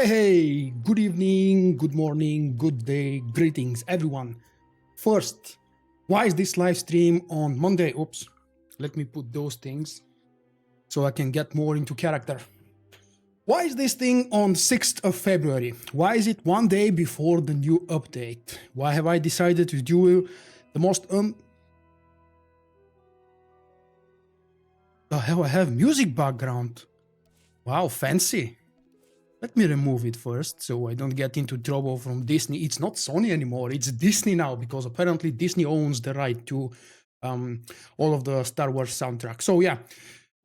Hey, good evening, good morning, good day, greetings everyone. First, why is this live stream on Monday? Oops, let me put those things so I can get more into character. Why is this thing on 6th of February? Why is it one day before the new update? Why have I decided to do the most the hell, I have music background. Wow, fancy. Let me remove it first so I don't get into trouble from Disney. It's not Sony anymore, it's Disney now, because apparently Disney owns the right to all of the Star Wars soundtrack. So yeah,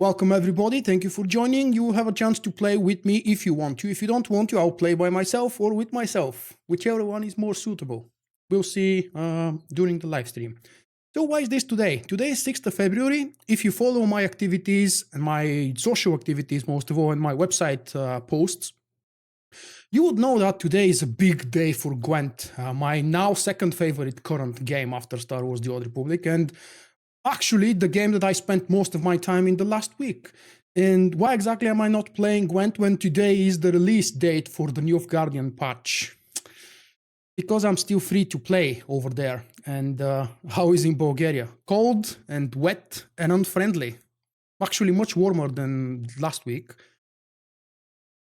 welcome everybody. Thank you for joining. You have a chance to play with me if you want to. If you don't want to, I'll play by myself or with myself, whichever one is more suitable. We'll see during the live stream. So why is this today? Today is 6th of February. If you follow my activities and my social activities, most of all, and my website posts, you would know that today is a big day for Gwent, my now second favorite current game after Star Wars The Old Republic, and actually the game that I spent most of my time in the last week. And why exactly am I not playing Gwent when today is the release date for the New Guardian patch? Because I'm still free to play over there. And how is in Bulgaria? Cold and wet and unfriendly. Actually much warmer than last week.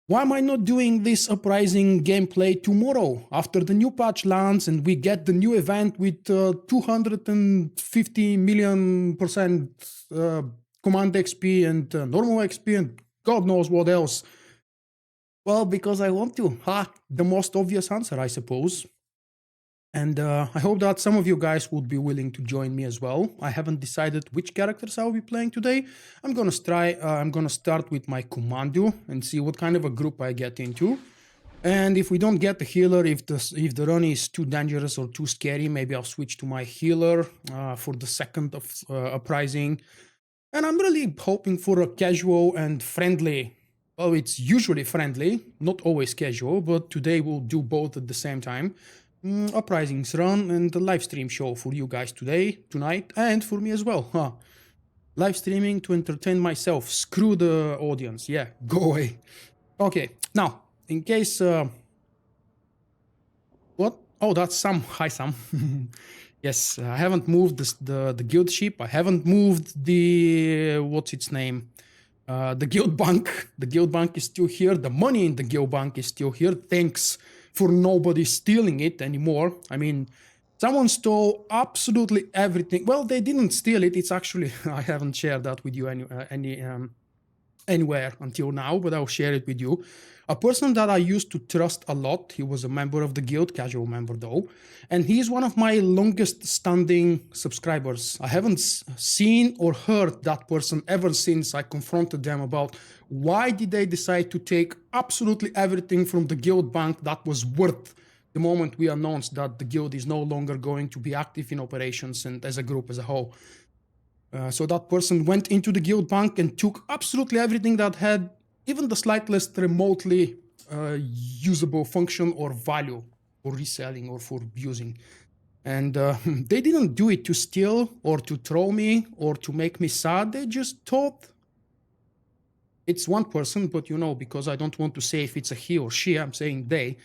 Why am I not doing this Uprising gameplay tomorrow after the new patch lands and we get the new event with 250 million percent command XP and normal XP and God knows what else? Well, because I want to. The most obvious answer, I suppose. And I hope that some of you guys would be willing to join me as well. I haven't decided which characters I'll be playing today. I'm gonna start with my commando and see what kind of a group I get into. And if we don't get the healer, if the run is too dangerous or too scary, maybe I'll switch to my healer for the second of Uprising. And I'm really hoping for a casual and friendly. Well, it's usually friendly, not always casual, but today we'll do both at the same time. Uprisings run and the live stream show for you guys tonight, and for me as well. Live streaming to entertain myself. Screw the audience. Yeah, go away. Okay, now, in case... what? Oh, that's Sam. Hi, Sam. Yes, I haven't moved the guild ship. I haven't moved the... what's its name? The guild bank. The guild bank is still here. The money in the guild bank is still here. Thanks for nobody stealing it anymore. I mean, someone stole absolutely everything. Well, they didn't steal it. It's actually, I haven't shared that with you anywhere until now, but I'll share it with you. A person that I used to trust a lot. He was a member of the guild, casual member though, and he's one of my longest standing subscribers. I haven't seen or heard that person ever since I confronted them about why did they decide to take absolutely everything from the guild bank that was worth the moment we announced that the guild is no longer going to be active in operations and as a group as a whole. So that person went into the guild bank and took absolutely everything that had even the slightest remotely usable function or value for reselling or for using. And they didn't do it to steal or to troll me or to make me sad. They just thought, it's one person, but you know, because I don't want to say if it's a he or she, I'm saying they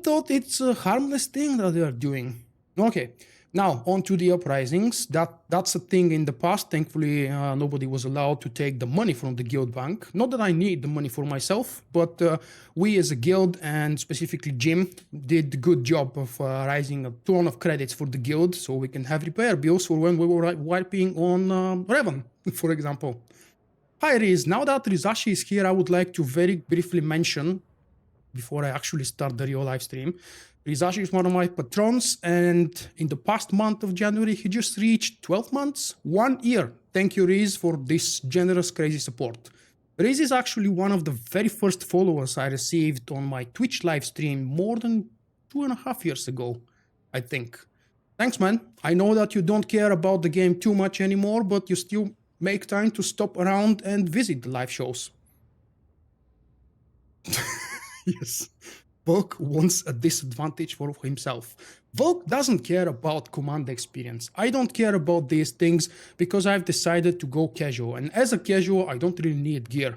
thought it's a harmless thing that they are doing. Okay. Now, on to the Uprisings. That's a thing in the past. Thankfully, nobody was allowed to take the money from the guild bank. Not that I need the money for myself, but we as a guild, and specifically Jim, did a good job of raising a ton of credits for the guild so we can have repair bills for when we were wiping on Revan, for example. Hi Riz, now that Rizashi is here, I would like to very briefly mention, before I actually start the real live stream, Rizashi is one of my patrons, and in the past month of January, he just reached 12 months, 1 year. Thank you, Riz, for this generous, crazy support. Riz is actually one of the very first followers I received on my Twitch live stream more than 2.5 years ago, I think. Thanks, man. I know that you don't care about the game too much anymore, but you still make time to stop around and visit the live shows. Yes. Vulkk wants a disadvantage for himself. Vulkk doesn't care about command experience. I don't care about these things because I've decided to go casual. And as a casual, I don't really need gear.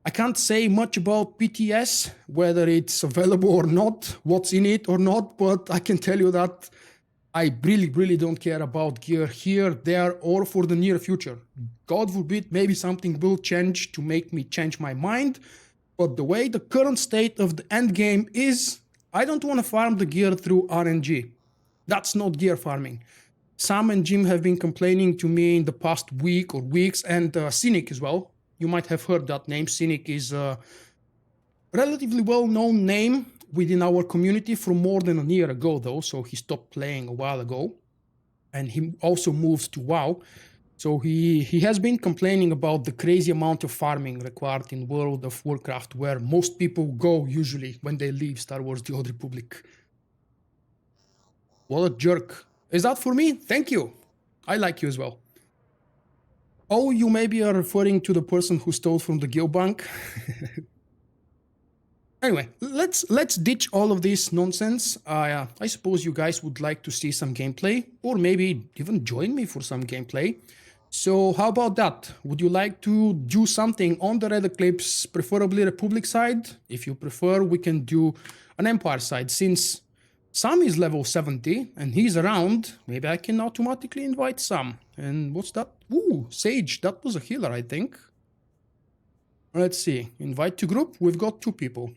I can't say much about PTS, whether it's available or not, what's in it or not, but I can tell you that I really, really don't care about gear here, there, or for the near future. God forbid, maybe something will change to make me change my mind, but the way the current state of the end game is, I don't want to farm the gear through RNG. That's not gear farming. Sam and Jim have been complaining to me in the past week or weeks, and Cynic as well. You might have heard that name. Cynic is a relatively well-known name within our community from more than a year ago, though, so he stopped playing a while ago. And he also moved to WoW. So he has been complaining about the crazy amount of farming required in World of Warcraft, where most people go usually when they leave Star Wars The Old Republic. What a jerk. Is that for me? Thank you. I like you as well. Oh, you maybe are referring to the person who stole from the guild bank. Anyway, let's ditch all of this nonsense. I suppose you guys would like to see some gameplay, or maybe even join me for some gameplay. So how about that? Would you like to do something on the Red Eclipse, preferably Republic side? If you prefer, we can do an Empire side. Since Sam is level 70 and he's around, maybe I can automatically invite Sam. And what's that? Ooh, Sage, that was a healer, I think. Let's see, invite to group, we've got 2 people.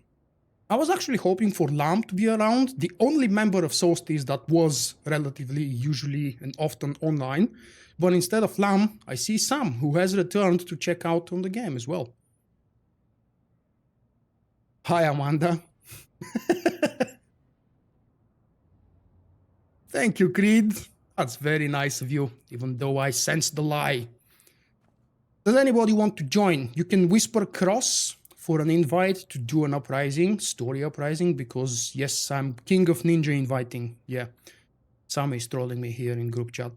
I was actually hoping for Lam to be around, the only member of Solstice that was relatively usually and often online. But instead of Lam, I see Sam, who has returned to check out on the game as well. Hi, Amanda. Thank you, Creed. That's very nice of you, even though I sense the lie. Does anybody want to join? You can whisper cross for an invite to do an uprising, story uprising, because yes, I'm king of ninja inviting. Yeah, Sam is trolling me here in group chat.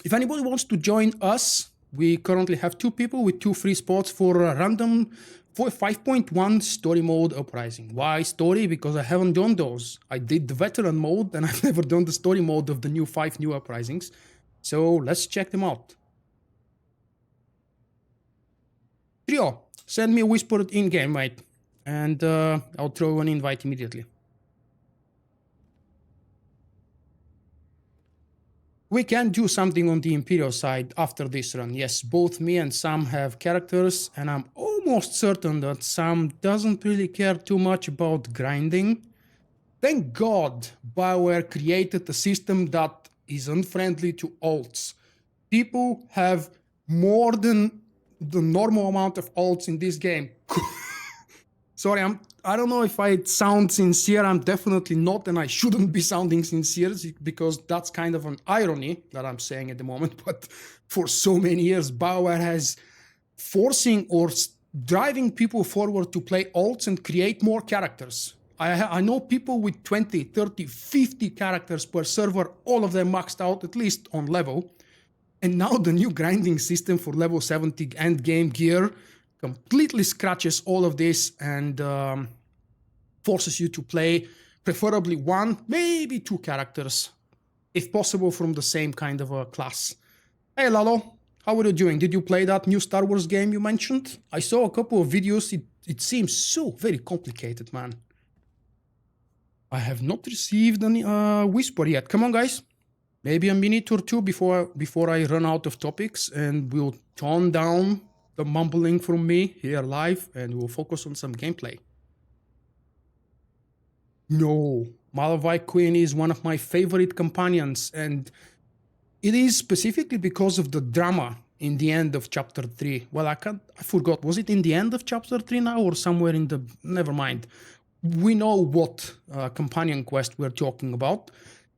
If anybody wants to join us, we currently have 2 people with 2 free spots for a random 5.1 story mode uprising. Why story? Because I haven't done those. I did the veteran mode and I've never done the story mode of the new 5 new uprisings. So let's check them out. Trio, send me a whispered in-game, mate, and I'll throw an invite immediately. We can do something on the Imperial side after this run. Yes, both me and Sam have characters, and I'm almost certain that Sam doesn't really care too much about grinding. Thank God BioWare created a system that is unfriendly to alts. People have more than the normal amount of alts in this game. Sorry, I don't know if I sound sincere. I'm definitely not, and I shouldn't be sounding sincere because that's kind of an irony that I'm saying at the moment. But for so many years, BioWare has forcing or driving people forward to play alts and create more characters. I know people with 20, 30, 50 characters per server, all of them maxed out, at least on level. And now the new grinding system for level 70 end game gear completely scratches all of this and forces you to play preferably 1, maybe 2 characters, if possible from the same kind of a class. Hey Lalo, how are you doing? Did you play that new Star Wars game you mentioned? I saw a couple of videos. It seems so very complicated, man. I have not received any whisper yet. Come on, guys. Maybe a minute or 2 before I run out of topics, and we'll tone down the mumbling from me here live, and we'll focus on some gameplay. No, Malavai Queen is one of my favorite companions, and it is specifically because of the drama in the end of chapter 3. Well, I forgot. Was it in the end of chapter 3 now, or somewhere in the... Never mind. We know what companion quest we're talking about.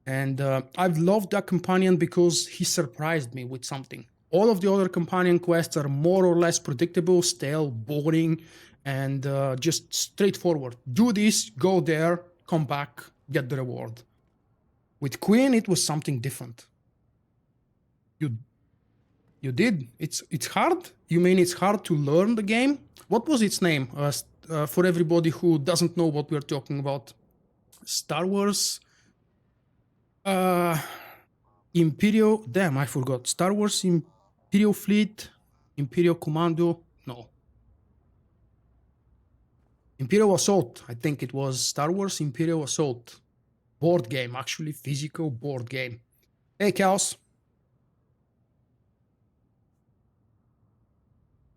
And I've loved that companion because he surprised me with something. All of the other companion quests are more or less predictable, stale, boring, and just straightforward. Do this, go there, come back, get the reward. With Queen, it was something different. You did? It's hard? You mean it's hard to learn the game? What was its name? For everybody who doesn't know what we're talking about. Star Wars... Imperial... Damn, I forgot. Star Wars Imperial Fleet, Imperial Commando... No. Imperial Assault. I think it was Star Wars Imperial Assault. Board game, actually, physical board game. Hey, Chaos.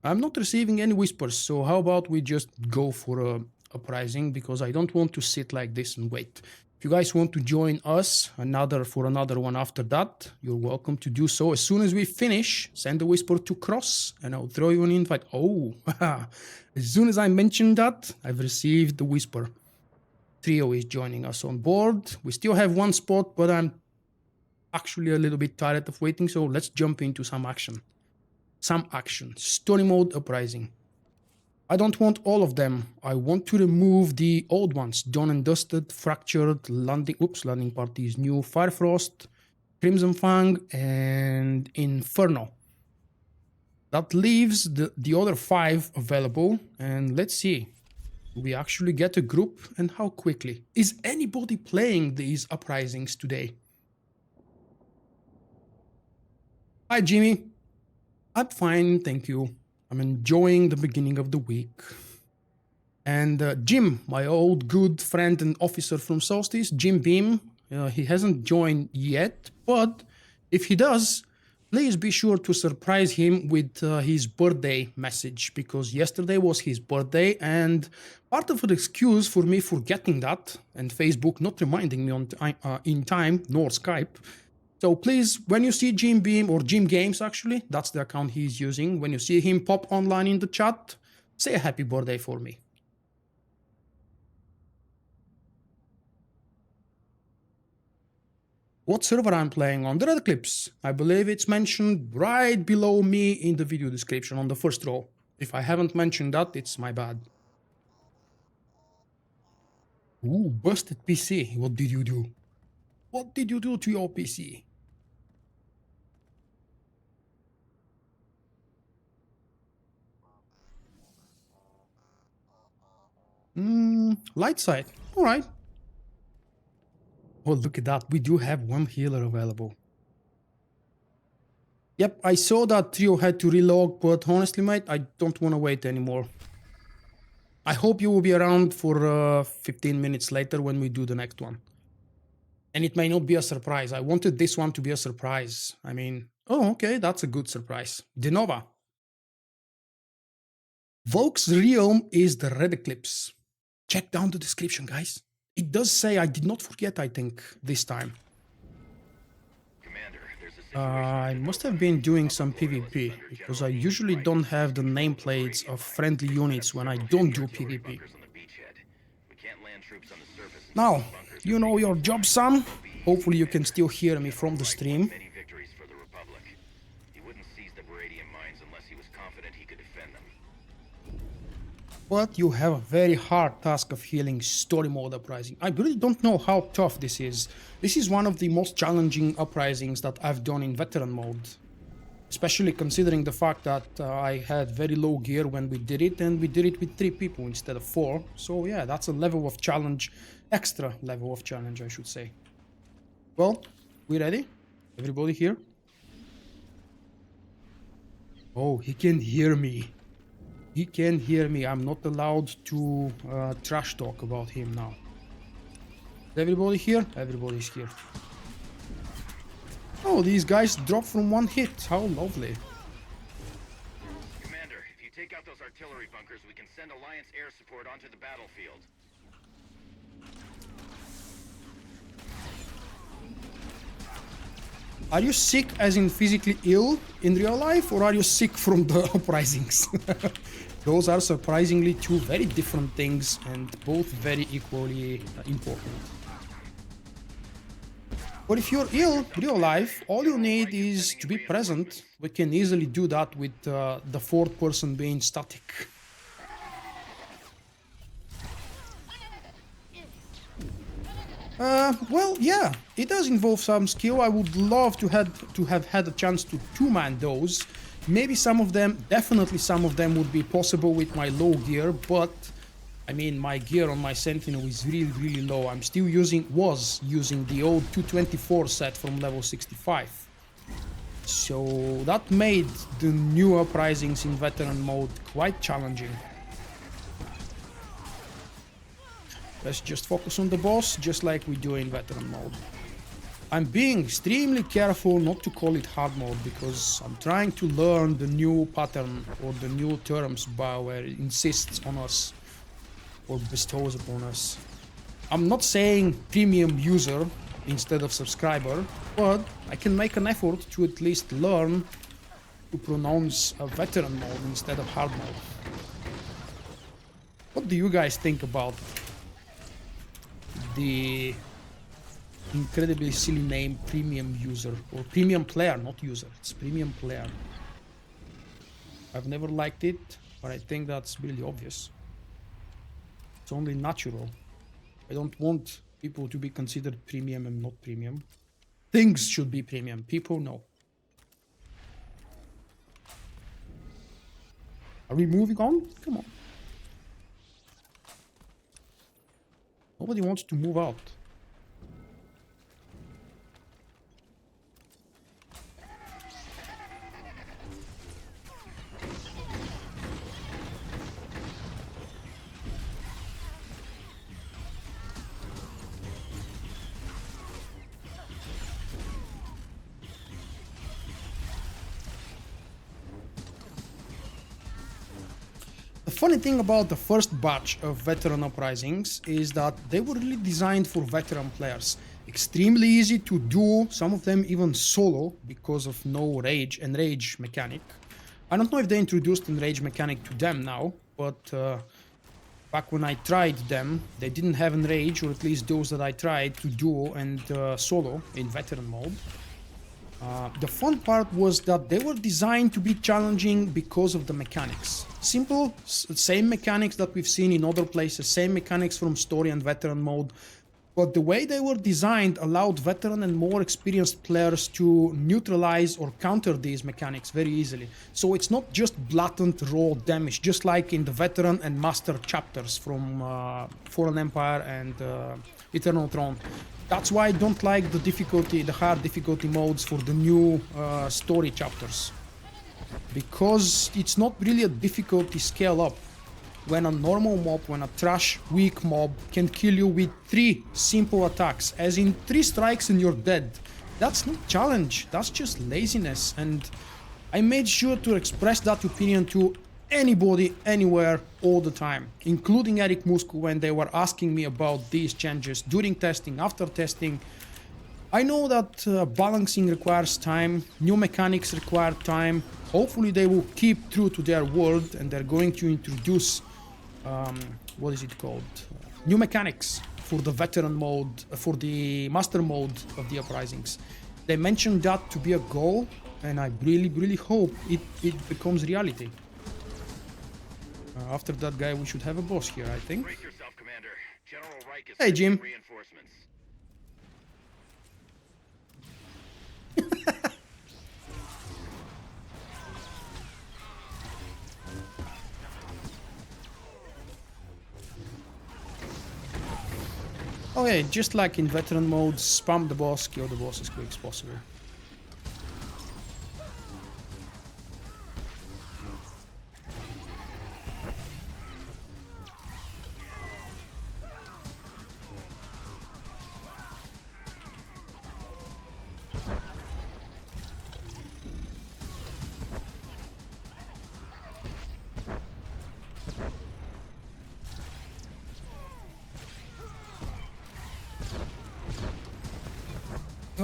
I'm not receiving any whispers, so how about we just go for a Uprising, because I don't want to sit like this and wait. If you guys want to join us for another one after that, you're welcome to do so. As soon as we finish, send a whisper to Cross and I'll throw you an invite. Oh, as soon as I mentioned that, I've received the whisper. Trio is joining us on board. We still have one spot, but I'm actually a little bit tired of waiting, so let's jump into some action. Story mode Uprising. I don't want all of them. I want to remove the old ones. Done and Dusted, Fractured, Landing Party is new, Firefrost, Crimson Fang, and Inferno. That leaves the other 5 available, and let's see. We actually get a group, and how quickly. Is anybody playing these Uprisings today? Hi, Jimmy. I'm fine, thank you. I'm enjoying the beginning of the week. And Jim, my old good friend and officer from Solstice, Jim Beam, he hasn't joined yet, but if he does, please be sure to surprise him with his birthday message, because yesterday was his birthday, and part of the excuse for me forgetting that, and Facebook not reminding me in time, nor Skype. So please, when you see Jim Beam, or Jim Games actually, that's the account he's using, when you see him pop online in the chat, say a happy birthday for me. What server I'm playing on? The Red Eclipse. I believe it's mentioned right below me in the video description on the first row. If I haven't mentioned that, it's my bad. Ooh, busted PC. What did you do? What did you do to your PC? Light side. All right. Oh, look at that. We do have one healer available. Yep, I saw that Trio had to relog, but honestly, mate, I don't want to wait anymore. I hope you will be around for 15 minutes later when we do the next one. And it may not be a surprise. I wanted this one to be a surprise. I mean, oh, okay, that's a good surprise. Denova. Vulkk's realm is the Red Eclipse. Check down the description, guys. It does say, I did not forget, I think, this time. I must have been doing some PvP, because I usually don't have the nameplates of friendly units when I don't do PvP. Now, you know your job, son. Hopefully you can still hear me from the stream. But you have a very hard task of healing story mode Uprising. I really don't know how tough this is. This is one of the most challenging Uprisings that I've done in veteran mode. Especially considering the fact that I had very low gear when we did it, and we did it with 3 people instead of 4. So yeah, that's a level of challenge, extra level of challenge, I should say. Well, we ready? Everybody here? Oh, he can hear me. He can hear me. I'm not allowed to trash talk about him now. Is everybody here? Everybody's here. Oh, these guys drop from 1 hit. How lovely. Commander, if you take out those artillery bunkers, we can send Alliance air support onto the battlefield. Are you sick as in physically ill in real life, or are you sick from the Uprisings? Those are surprisingly 2 very different things, and both very equally important. But if you're ill real life, all you need is to be present. We can easily do that with the 4th person being static. Well, yeah, it does involve some skill. I would love to have had a chance to 2-man those. Maybe some of them, definitely some of them would be possible with my low gear, but I mean, my gear on my Sentinel is really low. I'm still was using the old 224 set from level 65. So that made the new Uprisings in veteran mode quite challenging. Let's just focus on the boss, just like we do in veteran mode. I'm being extremely careful not to call it hard mode, because I'm trying to learn the new pattern or the new terms BioWare insists on us or bestows upon us. I'm not saying premium user instead of subscriber, but I can make an effort to at least learn to pronounce a veteran mode instead of hard mode. What do you guys think about the incredibly silly name premium user, or premium player, not user, it's premium player? I've never liked it, but I think that's really obvious. It's only natural. I don't want people to be considered premium and not premium. Things should be premium, people no. Are we moving on? Come on. Nobody wants to move out. The funny thing about the first batch of veteran uprisings is that they were really designed for veteran players. Extremely easy to do, some of them even solo because of no rage and rage mechanic. I don't know if they introduced a rage mechanic to them now, but back when I tried them, they didn't have an rage, or at least those that I tried to duo and solo in veteran mode. The fun part was that they were designed to be challenging because of the mechanics. Simple, same mechanics that we've seen in other places, same mechanics from story and veteran mode, but the way they were designed allowed veteran and more experienced players to neutralize or counter these mechanics very easily. So it's not just blatant raw damage, just like in the veteran and master chapters from Fallen Empire and Eternal Throne. That's why I don't like the difficulty, the hard difficulty modes for the new story chapters. Because it's not really a difficulty scale up. When a normal mob, when a trash weak mob can kill you with 3 simple attacks, as in 3 strikes and you're dead. That's not challenge, that's just laziness, and I made sure to express that opinion to anybody, anywhere, all the time, including Eric Musco when they were asking me about these changes during testing, after testing. I know that balancing requires time, new mechanics require time. Hopefully they will keep true to their word and they're going to introduce, what is it called? New mechanics for the veteran mode, for the master mode of the Uprisings. They mentioned that to be a goal, and I really, really hope it becomes reality. After that guy, we should have a boss here, I think. Brace yourself, Commander. General Reich is Hey, Jim. reinforcements. Okay, just like in veteran mode, spam the boss, kill the boss as quick as possible.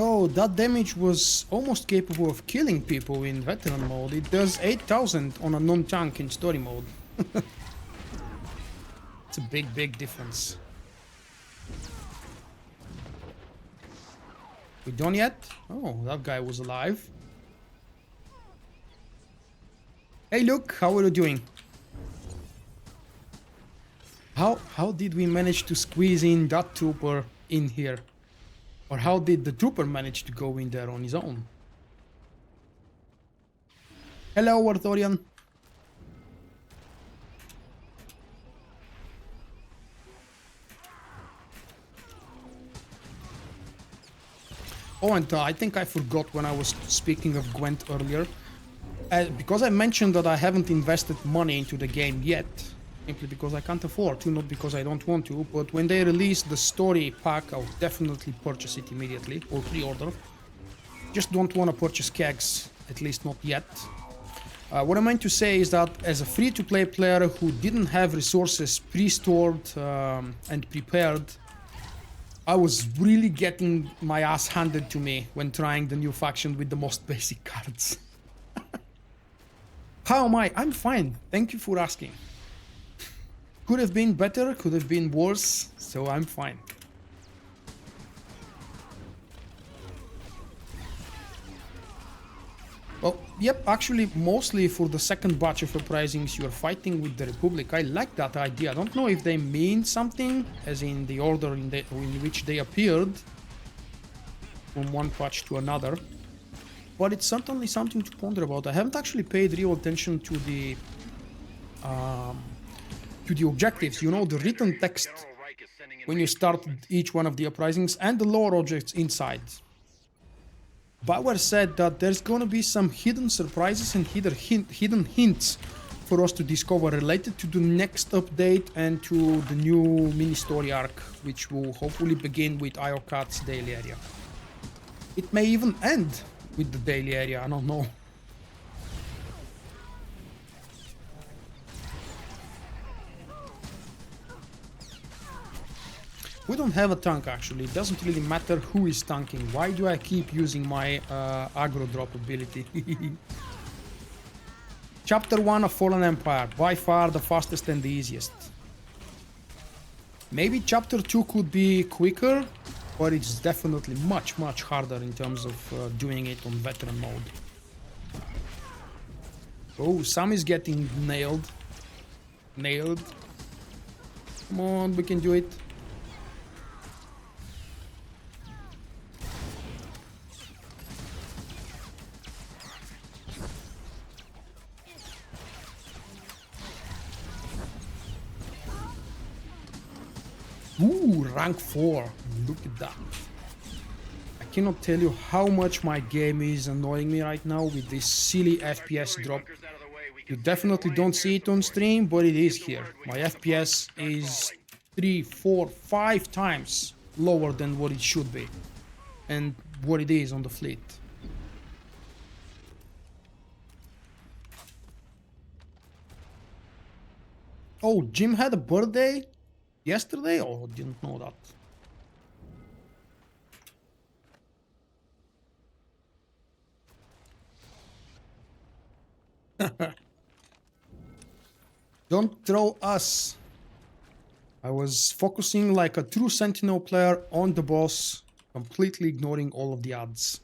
Oh, that damage was almost capable of killing people in veteran mode. It does 8000 on a non-tank in story mode. It's a big, big difference. We done yet? Oh, that guy was alive. Hey, look, how are you doing? How did we manage to squeeze in that trooper in here? Or how did the trooper manage to go in there on his own? Hello, Arthurian. Oh, and I think I forgot when I was speaking of Gwent earlier. Because I mentioned that I haven't invested money into the game yet, Simply because I can't afford to, not because I don't want to. But when they release the story pack, I'll definitely purchase it immediately or pre-order. Just don't want to purchase kegs, at least not yet. What I meant to say is that as a free-to-play player who didn't have resources pre-stored and prepared, I was really getting my ass handed to me when trying the new faction with the most basic cards. How am I? I'm fine. Thank you for asking. Could have been better, could have been worse, so I'm fine. Well, yep, actually, mostly for the second batch of Uprisings, you're fighting with the Republic. I like that idea. I don't know if they mean something, as in the order in which they appeared from one patch to another. But it's certainly something to ponder about. I haven't actually paid real attention to the objectives, you know, the written text when you start each one of the Uprisings and the lore objects inside. Bioware said that there's gonna be some hidden surprises and hidden hints for us to discover related to the next update and to the new mini-story arc, which will hopefully begin with Iocat's daily area. It may even end with the daily area, I don't know. We don't have a tank actually, it doesn't really matter who is tanking. Why do I keep using my aggro drop ability? Chapter 1 of Fallen Empire, by far the fastest and the easiest. Maybe Chapter 2 could be quicker, but it's definitely much harder in terms of doing it on veteran mode. Oh, Sam is getting nailed. Come on, we can do it. Ooh, rank 4. Look at that. I cannot tell you how much my game is annoying me right now with this silly FPS drop. You definitely don't see it on stream, but it is here. My FPS is 3, 4, 5 times lower than what it should be. And what it is on the fleet. Oh, Jim had a birthday? Yesterday? Oh, didn't know that. Don't throw us. I was focusing like a true Sentinel player on the boss, completely ignoring all of the odds.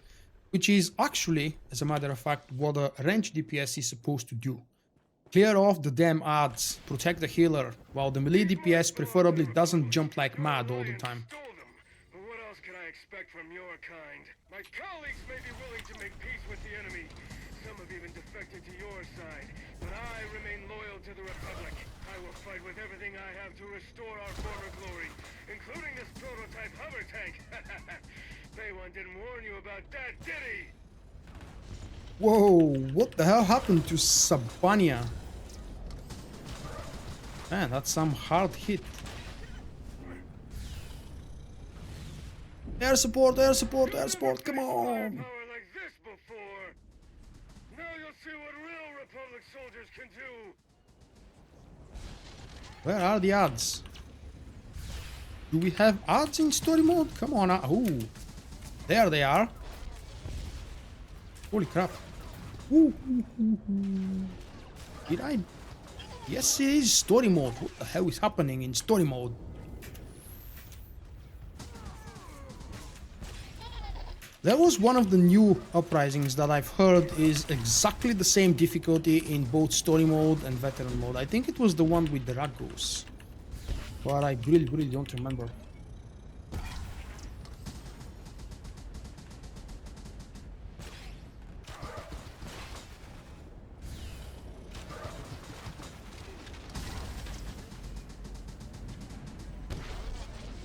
Which is actually, as a matter of fact, what a range DPS is supposed to do. Clear off the damn odds, protect the healer, while the melee DPS preferably doesn't jump like mad all the time. What else can I expect from your kind? My colleagues may be willing to make peace with the enemy. Some have even defected to your side, but I remain loyal to the Republic. I will fight with everything I have to restore our former glory, including this prototype hover tank. Baywan didn't warn you about that, did he? Whoa, what the hell happened to Sabania? Man, that's some hard hit. Air support, come on! Power like this before. Now you'll see what real Republic soldiers can do. Where are the odds? Do we have odds in story mode? Come on, ooh. There they are. Holy crap. Ooh. Did I? Yes, it is story mode. What the hell is happening in story mode? That was one of the new Uprisings that I've heard is exactly the same difficulty in both story mode and veteran mode. I think it was the one with the Raggos, but I really don't remember.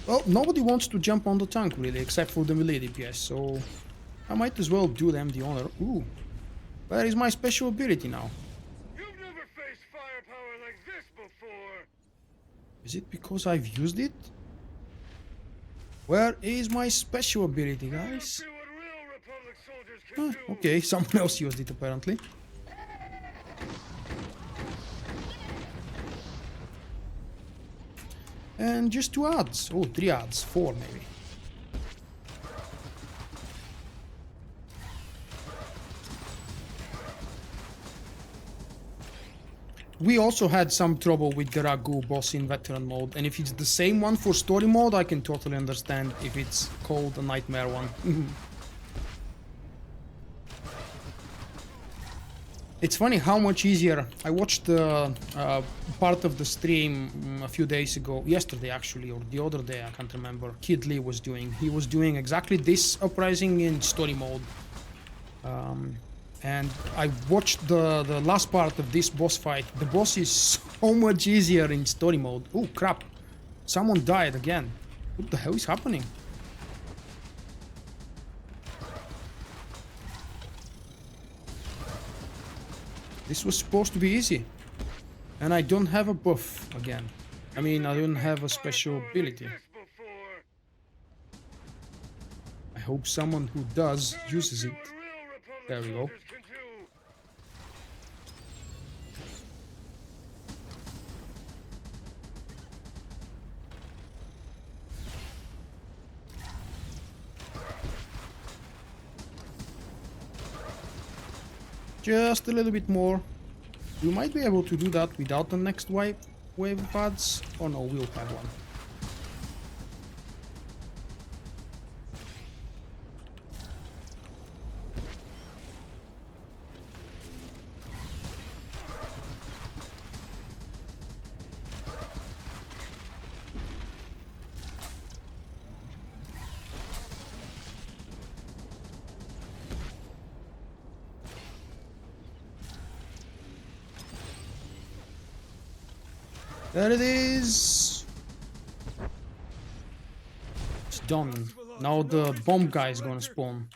Well, nobody wants to jump on the tank really, except for the melee DPS, so I might as well do them the honor. Ooh, where is my special ability now? You've never faced firepower like this before. Is it because I've used it? Where is my special ability, guys? See what real Republic soldiers can do. Okay, someone else used it apparently. And just 2 ads. Oh, 3 ads. 4 maybe. We also had some trouble with the Ragu boss in veteran mode, and if it's the same one for story mode, I can totally understand if it's called a nightmare one. It's funny how much easier. I watched part of the stream a few days ago, yesterday actually, or the other day, I can't remember. Kid Lee was doing. He was doing exactly this Uprising in story mode. And I watched the last part of this boss fight. The boss is so much easier in story mode. Oh crap, someone died again. What the hell is happening? This was supposed to be easy. And I don't have a buff again. I mean, I don't have a special ability. I hope someone who does uses it. There we go. Just a little bit more. We might be able to do that without the next wave of ads. Oh no, we'll have one. There it is. It's done. Now the bomb guy is gonna spawn.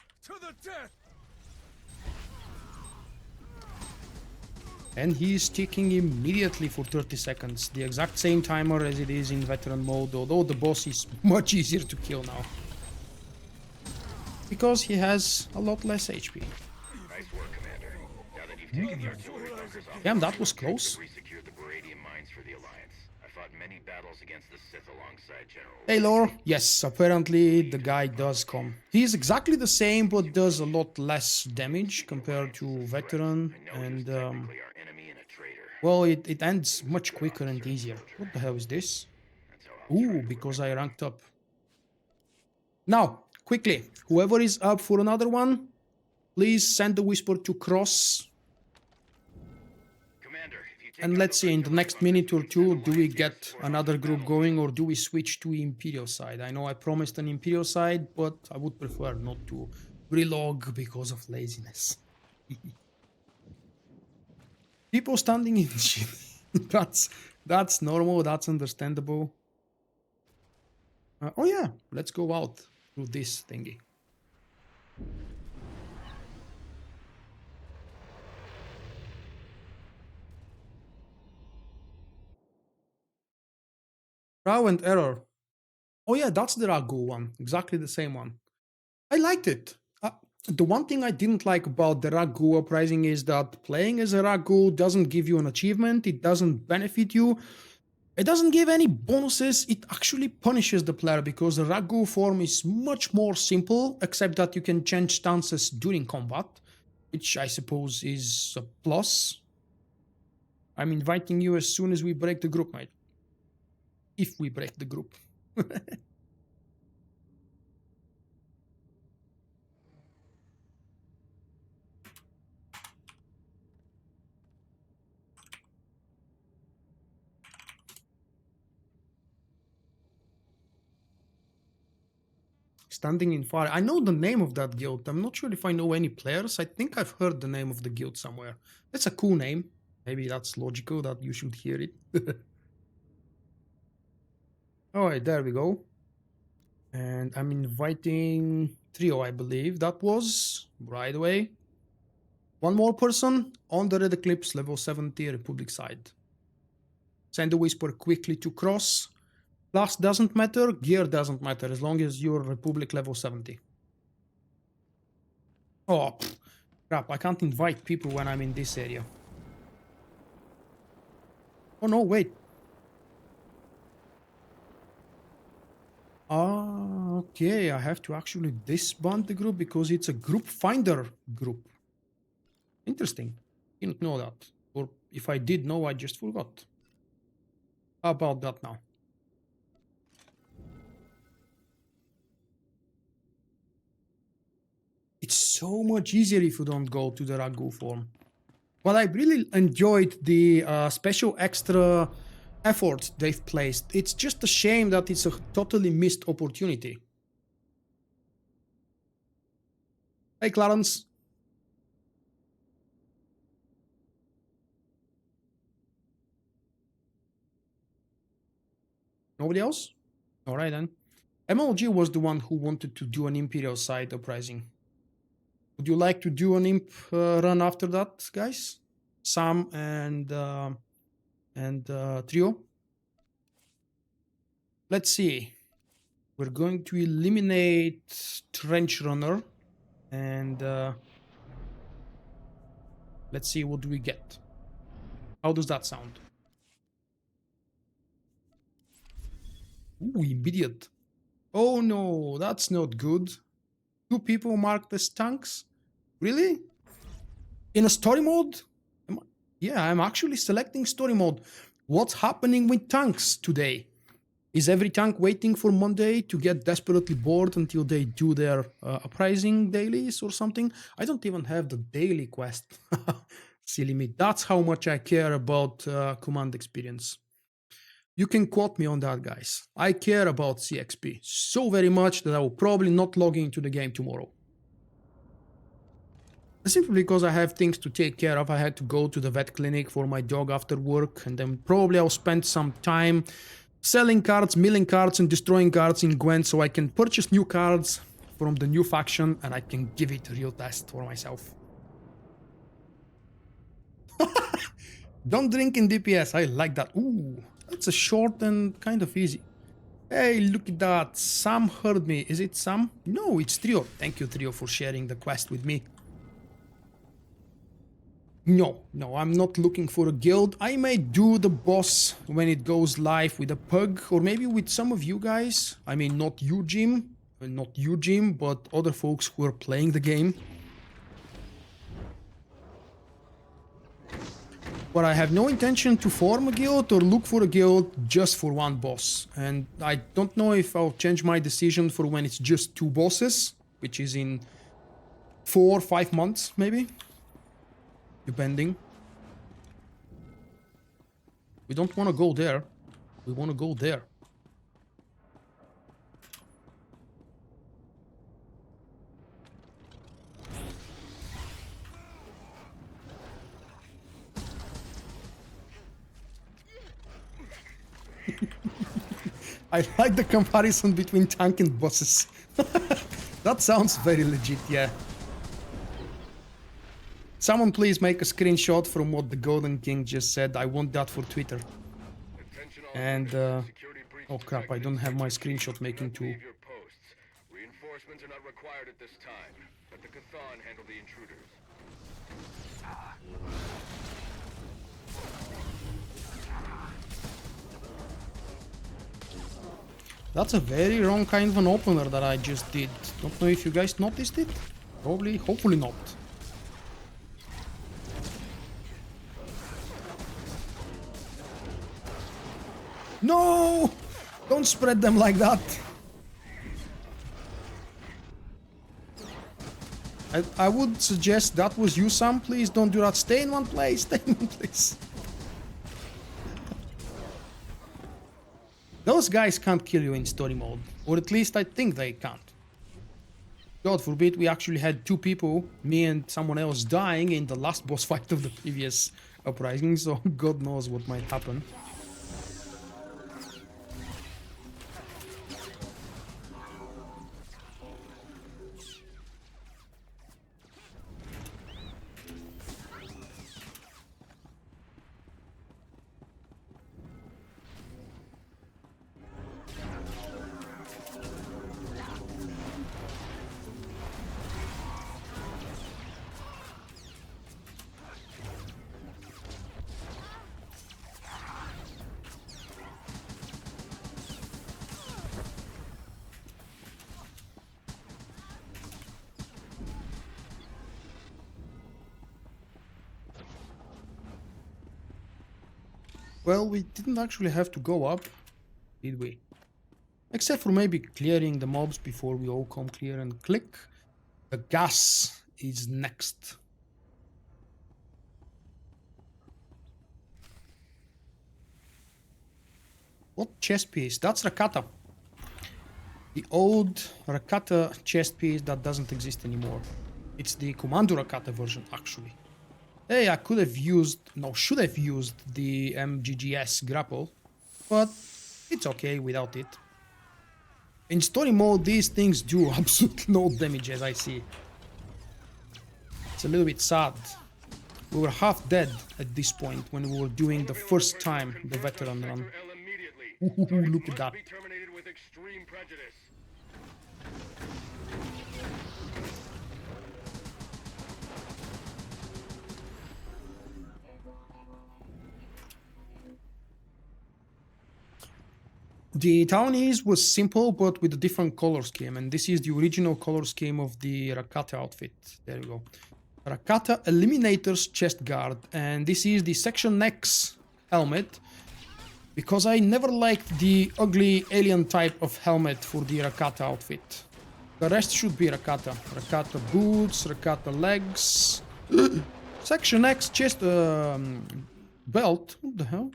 And he's ticking immediately for 30 seconds. The exact same timer as it is in veteran mode, although the boss is much easier to kill now. Because he has a lot less HP. Nice work, Commander. Now that you've taken the artillery bunkers off, Damn, that was close. resecured the Baradian mines for the Alliance. I fought many battles against the Sith alongside General. Hey lore, yes, apparently the guy does come. He's exactly the same, but does a lot less damage compared to veteran, and Technically our enemy and a traitor. well, it ends much quicker and easier. What the hell is this? That's how I'll Ooh, because I ranked up. Now, quickly, whoever is up for another one, please send the whisper to Cross. Commander, if you take And out let's those see, in the artillery next bunkers, minute or we can send two, do we Alliance air get support another onto the group battlefield. going, or do we switch to Imperial side? I know I promised an Imperial side, but I would prefer not to relog because of laziness. People standing in shit. That's normal, that's understandable. Oh yeah, let's go out through this thingy. Trial and error. Oh yeah, that's the Ragu one. Exactly the same one. I liked it. The one thing I didn't like about the Ragu Uprising is that playing as a Ragu doesn't give you an achievement, it doesn't benefit you, it doesn't give any bonuses, it actually punishes the player because the Ragu form is much more simple, except that you can change stances during combat, which I suppose is a plus. I'm inviting you as soon as we break the group, mate. If we break the group. Standing in fire. I know the name of that guild. I'm not sure if I know any players. I think I've heard the name of the guild somewhere. That's a cool name. Maybe that's logical that you should hear it. Alright, there we go. And I'm inviting Trio, I believe. That was right away. One more person on the Red Eclipse level 70 Republic side. Send the Whisper quickly to cross. Class doesn't matter, gear doesn't matter, as long as you're Republic level 70. Oh, crap, I can't invite people when I'm in this area. Oh no, wait. Ah, okay, I have to actually disband the group because it's a group finder group. Interesting. Didn't know that. Or if I did know, I just forgot. How about that now? It's so much easier if you don't go to the Ragu form. Well, I really enjoyed the special extra effort they've placed. It's just a shame that it's a totally missed opportunity. Hey, Clarence. Nobody else? All right, then. MLG was the one who wanted to do an Imperial side Uprising. Would you like to do an Imp run after that, guys? Sam and Trio? Let's see. We're going to eliminate Trench Runner. And let's see what do we get. How does that sound? Ooh, immediate. Oh no, that's not good. 2 people marked as tanks? Really? In a story mode? Yeah, I'm actually selecting story mode. What's happening with tanks today? Is every tank waiting for Monday to get desperately bored until they do their Uprising dailies or something? I don't even have the daily quest. Silly me. That's how much I care about command experience. You can quote me on that, guys. I care about CXP so very much that I will probably not log into the game tomorrow. Simply because I have things to take care of. I had to go to the vet clinic for my dog after work, and then probably I'll spend some time selling cards, milling cards, and destroying cards in Gwent so I can purchase new cards from the new faction and I can give it a real test for myself. Don't drink in DPS. I like that. Ooh, that's a short and kind of easy. Hey, look at that. Sam heard me. Is it Sam? No, it's Trio. Thank you, Trio, for sharing the quest with me. No, I'm not looking for a guild. I may do the boss when it goes live with a pug, or maybe with some of you guys. I mean, not you, Jim, but other folks who are playing the game. But I have no intention to form a guild or look for a guild just for one boss. And I don't know if I'll change my decision for when it's just 2 bosses, which is in 4 or 5 months, maybe. Depending. We don't want to go there. We want to go there. I like the comparison between tank and bosses. That sounds very legit, yeah. Someone please make a screenshot from what the Golden King just said. I want that for Twitter. And, oh crap, I don't have my screenshot making tool. Reinforcements are not required at this time. Let the Cathan handle the intruders. That's a very wrong kind of an opener that I just did. Don't know if you guys noticed it. Probably, hopefully not. No! Don't spread them like that. I would suggest that was you, Sam. Please don't do that. Stay in one place. Stay in one place. Those guys can't kill you in story mode. Or at least I think they can't. God forbid we actually had 2 people, me and someone else, dying in the last boss fight of the previous Uprising, so God knows what might happen. Well, we didn't actually have to go up, did we? Except for maybe clearing the mobs before we all come clear and click. The gas is next. What chest piece? That's Rakata. The old Rakata chest piece that doesn't exist anymore. It's the Commando Rakata version, actually. Hey, I could have used, no, should have used the MGGS grapple, but it's okay without it. In story mode, these things do absolutely no damage, as I see. It's a little bit sad. We were half dead at this point when we were doing the first time the veteran run. Ooh, look at that. The Taiwanese was simple, but with a different color scheme, and this is the original color scheme of the Rakata outfit. There we go. Rakata Eliminator's chest guard, and this is the Section X helmet, because I never liked the ugly alien type of helmet for the Rakata outfit. The rest should be Rakata. Rakata boots, Rakata legs. Section X chest belt. What the hell?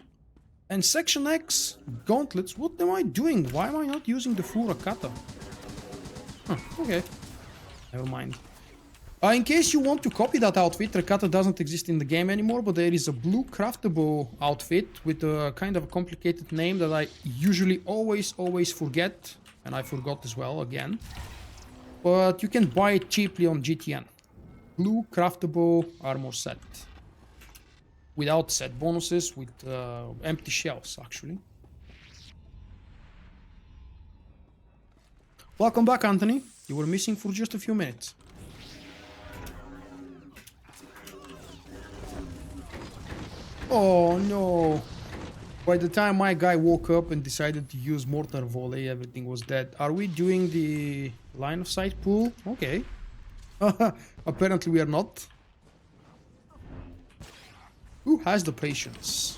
And Section X gauntlets. What am I doing? Why am I not using the full Rakata? Huh, okay. Never mind. In case you want to copy that outfit, Rakata doesn't exist in the game anymore, but there is a blue craftable outfit with a kind of a complicated name that I usually always forget. And I forgot as well, again. But you can buy it cheaply on GTN. Blue craftable armor set. Without set bonuses, with empty shells, actually. Welcome back, Anthony. You were missing for just a few minutes. Oh no. By the time my guy woke up and decided to use mortar volley, everything was dead. Are we doing the line of sight pool? Okay. Apparently we are not. Who has the patience?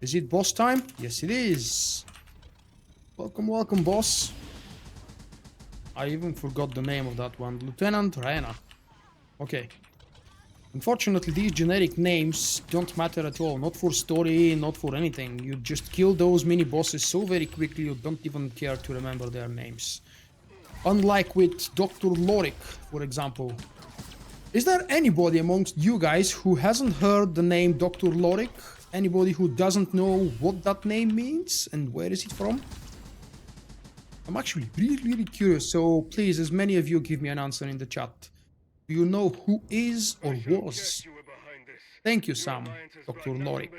Is it boss time? Yes, it is. Welcome, welcome, boss. I even forgot the name of that one. Lieutenant Raina. Okay. Unfortunately, these generic names don't matter at all. Not for story, not for anything. You just kill those mini-bosses so very quickly you don't even care to remember their names. Unlike with Dr. Lorik, for example. Is there anybody amongst you guys who hasn't heard the name Dr. Lorik? Anybody who doesn't know what that name means and where is it from? I'm actually really curious, so please, as many of you, give me an answer in the chat. Do you know who is or was? Thank you, Sam, Dr. Lorik.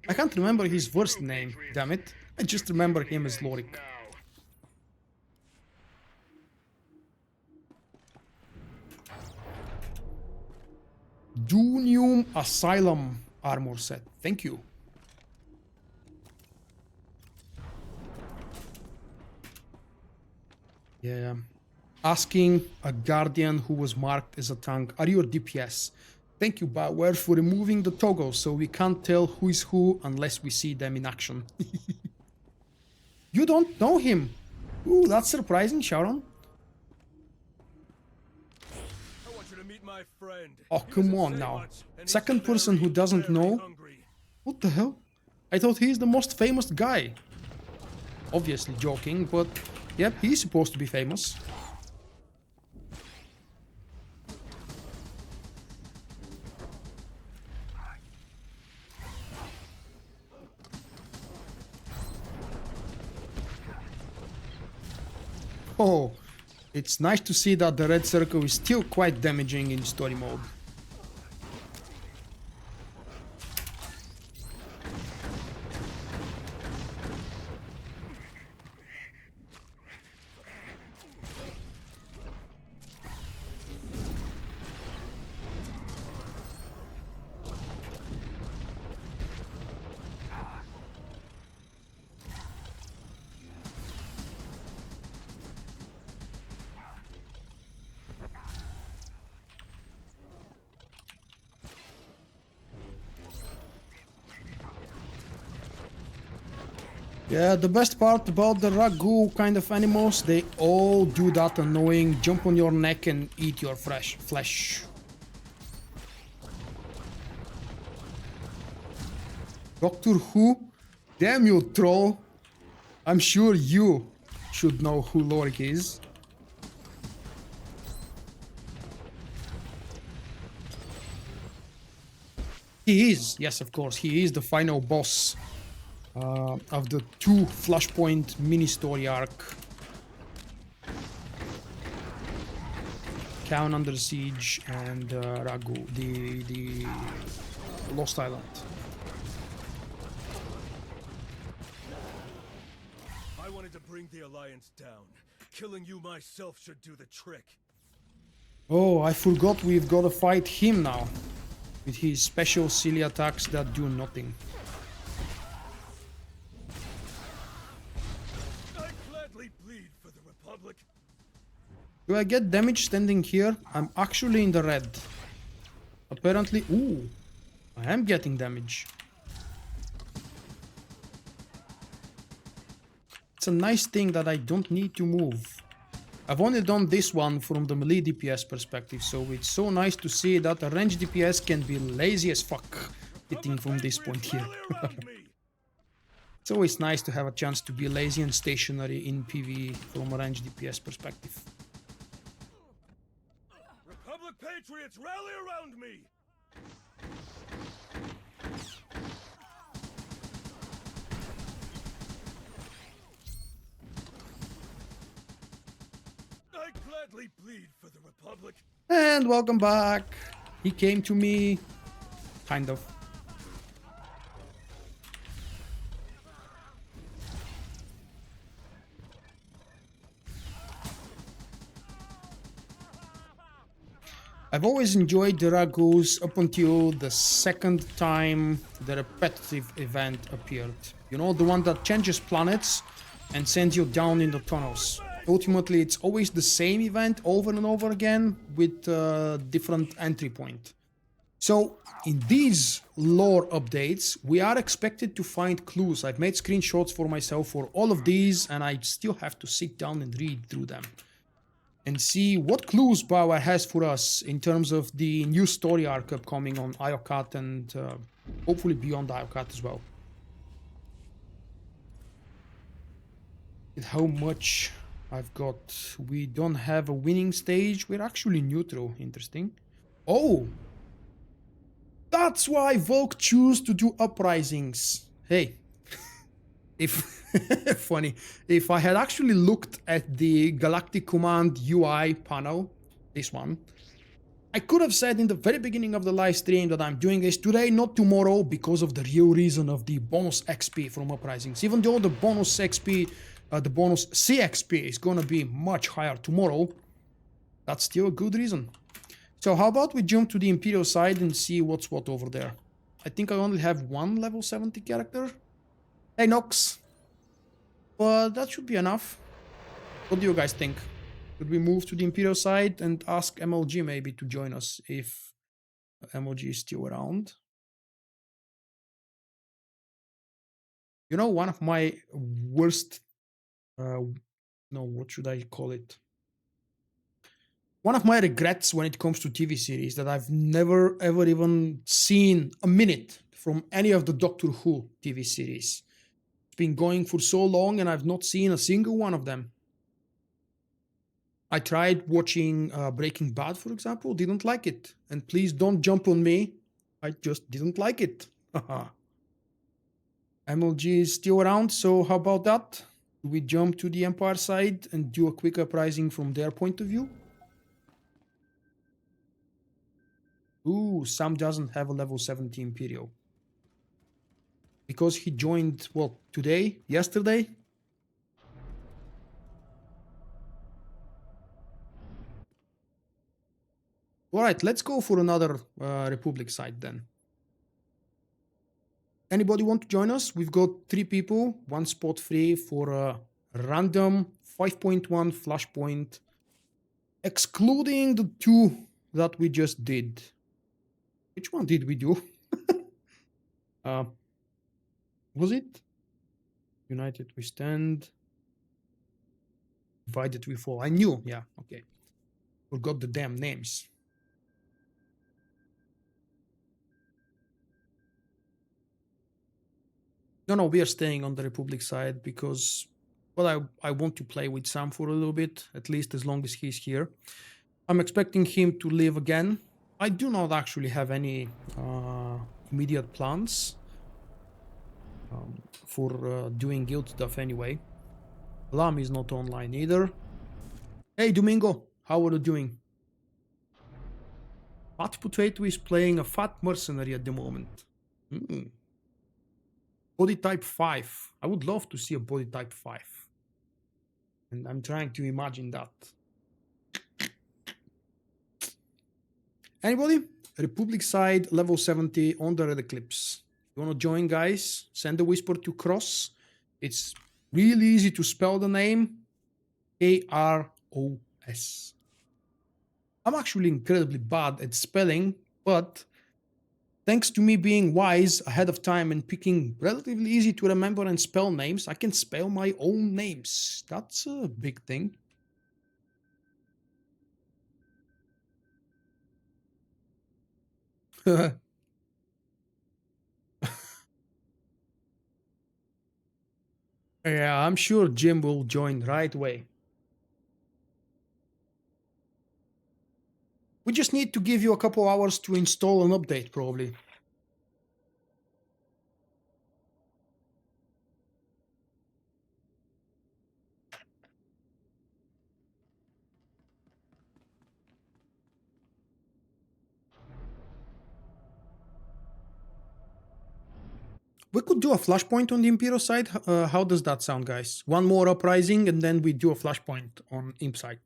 I can't remember his first name, damn it. I just remember him as Lorik. Dunium Asylum armor set. Thank you. Yeah. Asking a guardian who was marked as a tank, are you a DPS? Thank you, Bioware, for removing the toggle so we can't tell who is who unless we see them in action. You don't know him. Ooh, that's surprising, Sharon. Oh, come on now. Second person who doesn't know? What the hell? I thought he's the most famous guy. Obviously joking, but yep, he's supposed to be famous. Oh, it's nice to see that the red circle is still quite damaging in story mode. Yeah, the best part about the ragu kind of animals, they all do that annoying jump on your neck and eat your fresh flesh. Doctor Who? Damn you, troll. I'm sure you should know who Lorik is. He is, yes, of course, he is the final boss of the 2 Flashpoint mini story arc. Count Under Siege and Ragu, the Lost Island. I wanted to bring the Alliance down. Killing you myself should do the trick. Oh, I forgot we've got to fight him now. With his special silly attacks that do nothing. I'd gladly bleed for the Republic. Do I get damage standing here? I'm actually in the red. Apparently, ooh, I am getting damage. It's a nice thing that I don't need to move. I've only done this one from the melee DPS perspective, so it's so nice to see that a range DPS can be lazy as fuck hitting from this point here. It's always nice to have a chance to be lazy and stationary in PvE from a range DPS perspective. Republic patriots, rally around me! I'd gladly bleed for the Republic. And welcome back. He came to me. Kind of. I've always enjoyed the Ragus up until the second time the repetitive event appeared. You know, the one that changes planets and sends you down in the tunnels. Ultimately, it's always the same event over and over again with a different entry point. So, in these lore updates, we are expected to find clues. I've made screenshots for myself for all of these, and I still have to sit down and read through them. And see what clues Bauer has for us in terms of the new story arc upcoming on Iokat and hopefully beyond Iokat as well. And how much I've got. We don't have a winning stage. We're actually neutral. Interesting. Oh! That's why Vulkk chose to do Uprisings. Hey. If funny, if I had actually looked at the Galactic Command UI panel, this one, I could have said in the very beginning of the live stream that I'm doing this today, not tomorrow, because of the real reason of the bonus XP from Uprisings. Even though the bonus XP, the bonus CXP is gonna be much higher tomorrow, that's still a good reason. So how about we jump to the Imperial side and see what's what over there. I think I only have one level 70 character. Hey Nox. But that should be enough. What do you guys think? Should we move to the Imperial side and ask MLG maybe to join us if MLG is still around? You know, one of my worst... no, what should I call it? One of my regrets when it comes to TV series that I've never ever even seen a minute from any of the Doctor Who TV series. It's been going for so long and I've not seen a single one of them. I tried watching Breaking Bad, for example, didn't like it. And please don't jump on me. I just didn't like it. MLG is still around, so how about that? Do we jump to the Empire side and do a quick uprising from their point of view? Ooh, Sam doesn't have a level 70 Imperial. Because he joined, what, today? Yesterday? Alright, let's go for another Republic side then. Anybody want to join us? We've got 3 people, 1 spot free for a random 5.1 flashpoint, excluding the 2 that we just did. Which one did we do? Was it? United we stand. Divided we fall. I knew, yeah, okay. Forgot the damn names. No, we are staying on the Republic side because, well, I want to play with Sam for a little bit, at least as long as he's here. I'm expecting him to leave again. I do not actually have any immediate plans for doing guild stuff anyway. Lam is not online either. Hey, Domingo, how are you doing? Fat Potato is playing a fat mercenary at the moment. Body type 5. I would love to see a body type 5. And I'm trying to imagine that. Anybody? Republic side, level 70 on the Red Eclipse. You want to join, guys? Send a whisper to Cross. It's really easy to spell the name. K-R-O-S. I'm actually incredibly bad at spelling, but thanks to me being wise ahead of time and picking relatively easy to remember and spell names, I can spell my own names. That's a big thing. Yeah, I'm sure Jim will join right away. We just need to give you a couple hours to install an update, probably. We could do a flashpoint on the Imperial side. How does that sound, guys? One more Uprising, and then we do a flashpoint on Imp side.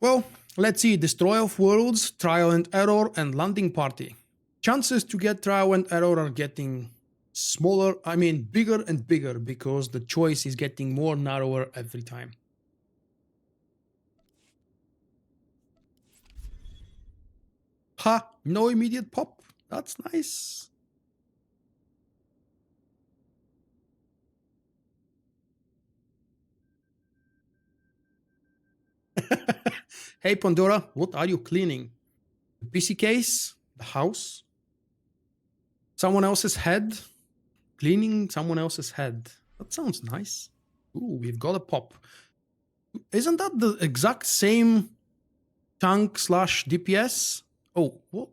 Well, let's see. Destroy of Worlds, Trial and Error, and Landing Party. Chances to get Trial and Error are getting smaller, bigger and bigger, because the choice is getting more narrower every time. Ha! No immediate pop. That's nice. Hey Pandora, what are you cleaning? The PC case? The house? Someone else's head? Cleaning someone else's head. That sounds nice. Ooh, we've got a pop. Isn't that the exact same tank slash DPS? Oh, what?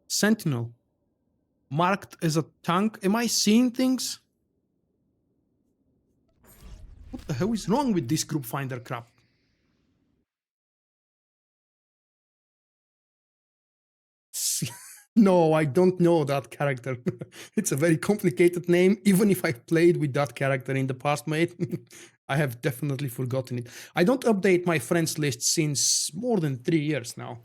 Sentinel. Marked as a tank. Am I seeing things? What the hell is wrong with this group finder crap? No, I don't know that character. It's a very complicated name. Even if I played with that character in the past, mate, I have definitely forgotten it. I don't update my friends list since more than 3 years now.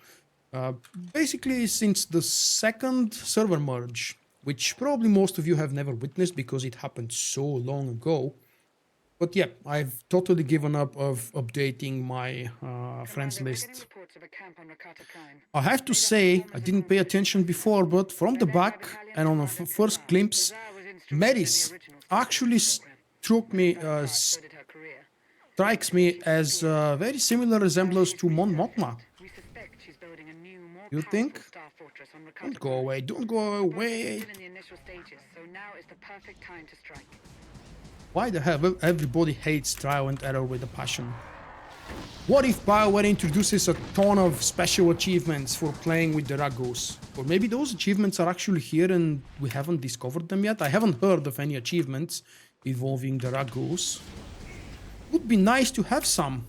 Basically, since the second server merge, which probably most of you have never witnessed because it happened so long ago. But yeah, I've totally given up of updating my friends list. I have to say, I didn't pay attention before, but from the back and on a first glimpse, Meris actually strikes me as a very similar resemblance to Mon Mothma. You think? Don't go away, don't go away. Why the hell everybody hates Trial and Error with a passion? What if BioWare introduces a ton of special achievements for playing with the Ragus? Or maybe those achievements are actually here and we haven't discovered them yet? I haven't heard of any achievements involving the Ragus. Would be nice to have some.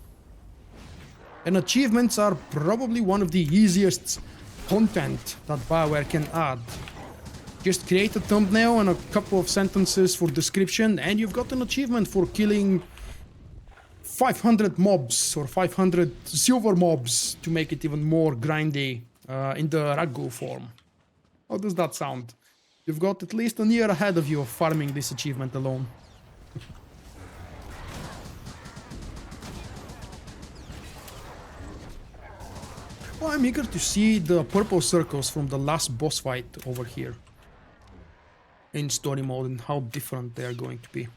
And achievements are probably one of the easiest content that BioWare can add. Just create a thumbnail and a couple of sentences for description and you've got an achievement for killing 500 mobs or 500 silver mobs to make it even more grindy in the Ragu form. How does that sound? You've got at least a year ahead of you of farming this achievement alone. Oh, I'm eager to see the purple circles from the last boss fight over here in story mode and how different they are going to be.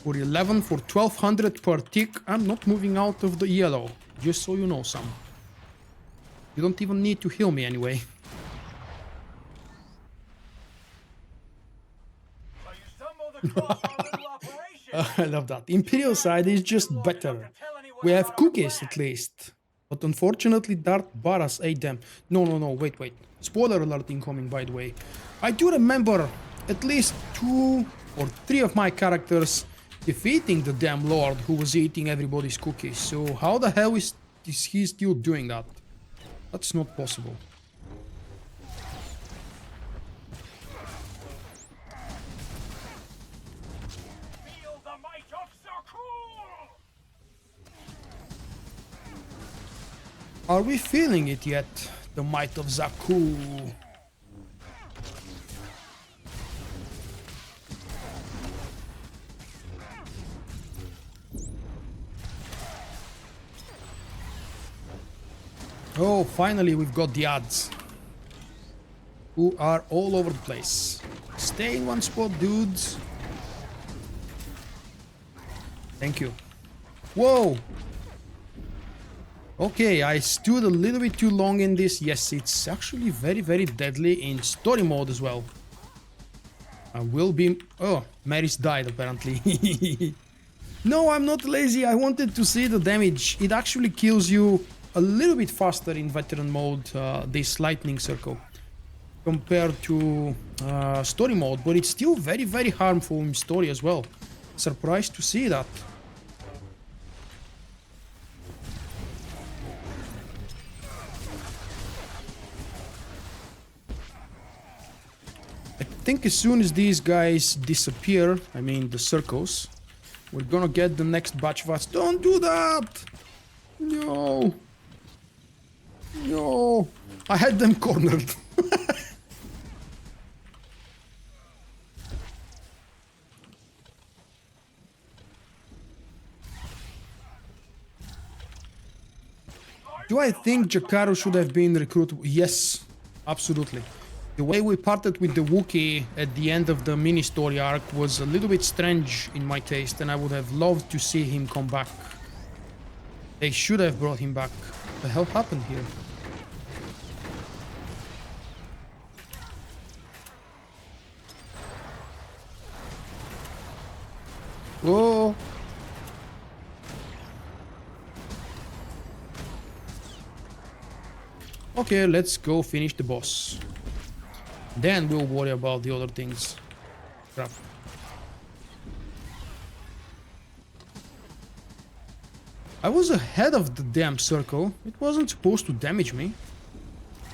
For 11 for 1200 per tick, I'm not moving out of the yellow, just so you know, Sam. You don't even need to heal me anyway. I love that. Imperial side is just better. We have cookies at least. But unfortunately Darth Baras ate them. No, wait. Spoiler alert incoming, by the way. I do remember at least 2 or 3 of my characters defeating the damn Lord who was eating everybody's cookies. So how the hell is he still doing that? That's not possible. Are we feeling it yet? The might of Zaku. Oh, finally we've got the ads. Who are all over the place. Stay in one spot, dudes. Thank you. Whoa! Okay, I stood a little bit too long in this. Yes, it's actually very, very deadly in story mode as well. I will be... Oh, Maris died apparently. No, I'm not lazy. I wanted to see the damage. It actually kills you a little bit faster in veteran mode, this lightning circle, compared to story mode. But it's still very, very harmful in story as well. Surprised to see that. I think as soon as these guys disappear, I mean the circles, we're gonna get the next batch of us. Don't do that! No! No! I had them cornered. Do I think Jakaru should have been recruited? Yes, absolutely. The way we parted with the Wookiee at the end of the mini-story arc was a little bit strange in my taste, and I would have loved to see him come back. They should have brought him back. What the hell happened here? Whoa! Okay, let's go finish the boss. Then we'll worry about the other things. Crap. I was ahead of the damn circle. It wasn't supposed to damage me.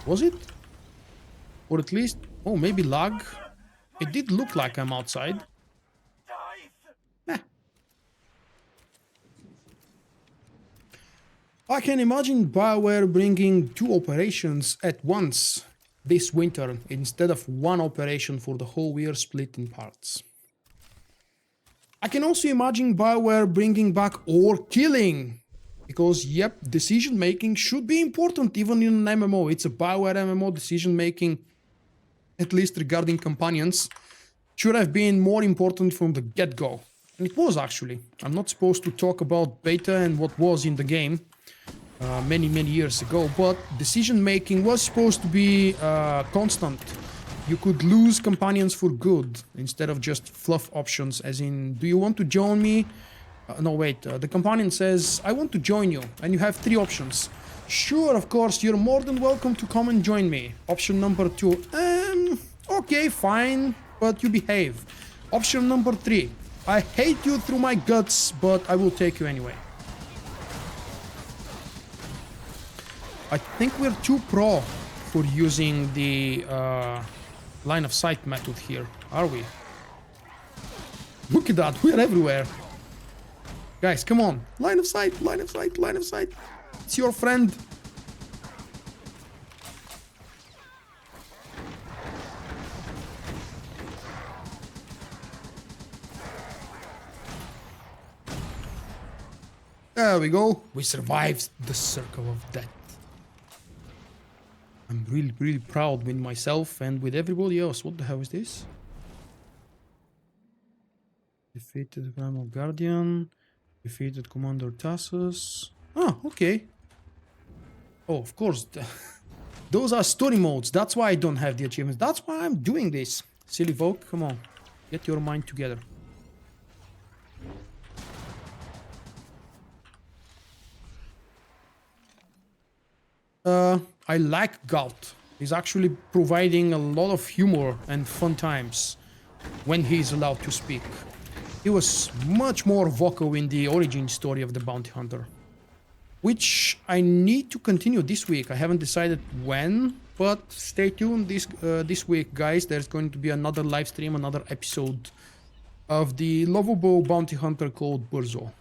Was it? Or at least... Oh, maybe lag? It did look like I'm outside. Eh. I can imagine BioWare bringing 2 operations at once this winter, instead of 1 operation for the whole year split in parts. I can also imagine BioWare bringing back or killing, because yep, decision making should be important even in an MMO. It's a BioWare MMO. Decision making, at least regarding companions, should have been more important from the get-go. And it was actually. I'm not supposed to talk about beta and what was in the game many years ago, but decision making was supposed to be constant. You could lose companions for good instead of just fluff options, as in, do you want to join me? No, wait, the companion says, I want to join you, and you have 3 options. Sure, of course, you're more than welcome to come and join me. Option number 2, okay, fine, but you behave. Option number 3, I hate you through my guts, but I will take you anyway. I think we're too pro for using the line of sight method here, are we? Look at that, we're everywhere. Guys, come on. Line of sight, line of sight, line of sight. It's your friend. There we go. We survived the circle of death. I'm really, really proud with myself and with everybody else. What the hell is this? Defeated the Primal Guardian. Defeated Commander Tassus. Ah, okay. Oh, of course. Those are story modes. That's why I don't have the achievements. That's why I'm doing this. Silly Vulkk, come on. Get your mind together. I like Galt. He's actually providing a lot of humor and fun times when he's allowed to speak. He was much more vocal in the origin story of the Bounty Hunter, which I need to continue this week. I haven't decided when, but stay tuned this week, guys. There's going to be another live stream, another episode of the lovable bounty hunter called Burzo.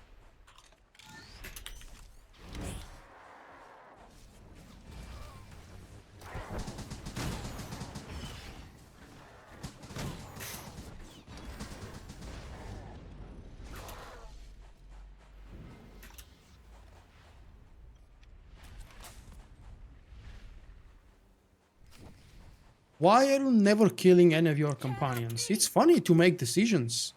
Why are you never killing any of your companions? It's funny to make decisions,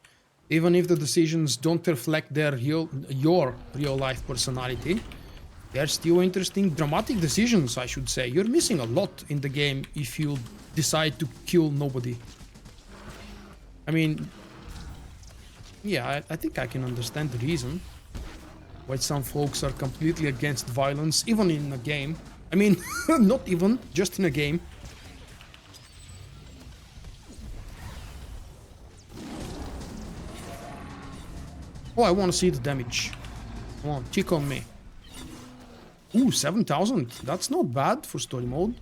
even if the decisions don't reflect your real-life personality. They're still interesting, dramatic decisions, I should say. You're missing a lot in the game if you decide to kill nobody. I mean, yeah, I think I can understand the reason why some folks are completely against violence, even in a game. I mean, not even, just in a game. Oh, I want to see the damage. Come on, tick on me. Ooh, 7,000. That's not bad for story mode.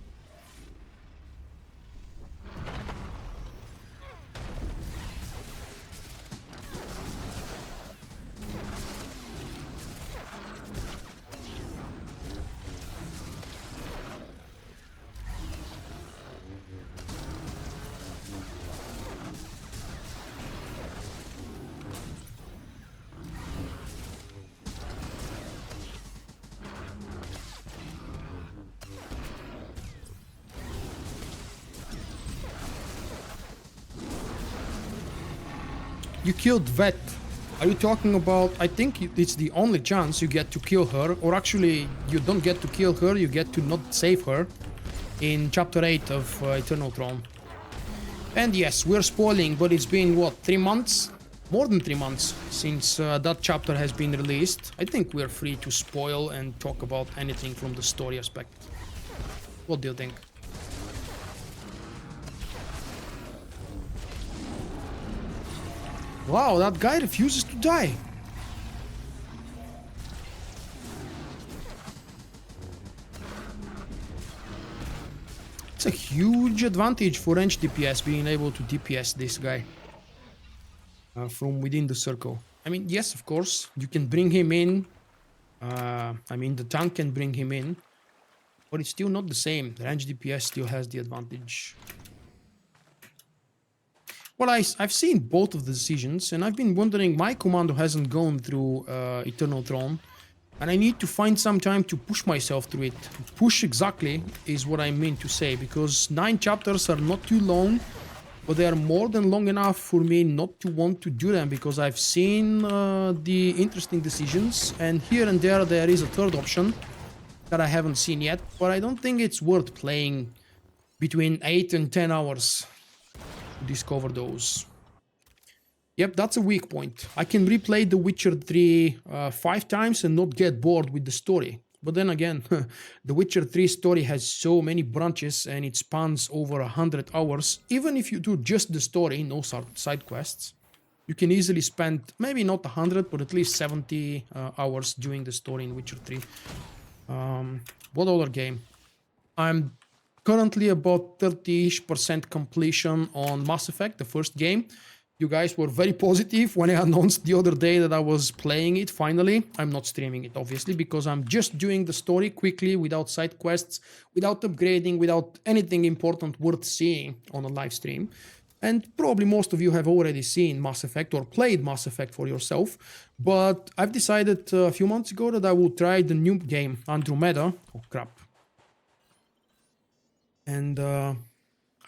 You killed Vet. Are you talking about... I think it's the only chance you get to kill her, or actually you don't get to kill her, you get to not save her in Chapter 8 of Eternal Throne. And yes, we're spoiling, but it's been, what, 3 months? More than 3 months since that chapter has been released. I think we're free to spoil and talk about anything from the story aspect. What do you think? Wow, that guy refuses to die. It's a huge advantage for range DPS being able to DPS this guy from within the circle. I mean, yes, of course, you can bring him in. I mean, the tank can bring him in, but it's still not the same. The range DPS still has the advantage. Well, I've seen both of the decisions, and I've been wondering, my commando hasn't gone through Eternal Throne, and I need to find some time to push myself through it. Push exactly is what I mean to say, because 9 chapters are not too long, but they are more than long enough for me not to want to do them, because I've seen the interesting decisions, and here and there is a third option that I haven't seen yet, but I don't think it's worth playing between 8 and 10 hours. Discover those. Yep, that's a weak point. I can replay The Witcher 3 5 times and not get bored with the story. But then again, The Witcher 3 story has so many branches and it spans over 100 hours. Even if you do just the story, no side quests, you can easily spend maybe not 100, but at least 70 hours doing the story in Witcher 3. What other game? I'm currently about 30% completion on Mass Effect, the first game. You guys were very positive when I announced the other day that I was playing it finally. I'm not streaming it, obviously, because I'm just doing the story quickly, without side quests, without upgrading, without anything important worth seeing on a live stream. And probably most of you have already seen Mass Effect or played Mass Effect for yourself. But I've decided a few months ago that I will try the new game, Andromeda. Oh, crap. And I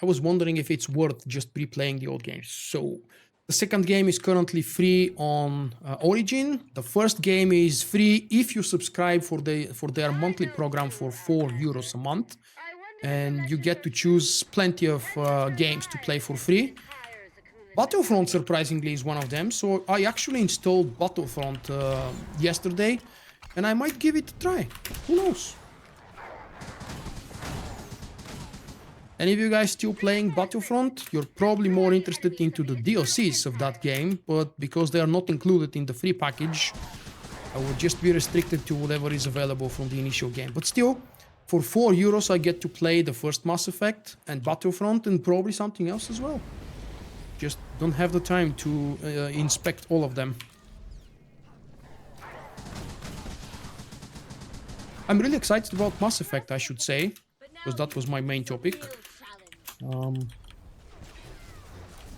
was wondering if it's worth just replaying the old games. So the second game is currently free on Origin. The first game is free if you subscribe for their monthly program for €4 a month. And you get to choose plenty of games to play for free. Battlefront, surprisingly, is one of them. So I actually installed Battlefront yesterday, and I might give it a try. Who knows? And if you guys still playing Battlefront, you're probably more interested into the DLCs of that game, but because they are not included in the free package, I will just be restricted to whatever is available from the initial game. But still, for €4 I get to play the first Mass Effect and Battlefront and probably something else as well. Just don't have the time to inspect all of them. I'm really excited about Mass Effect, I should say, because that was my main topic.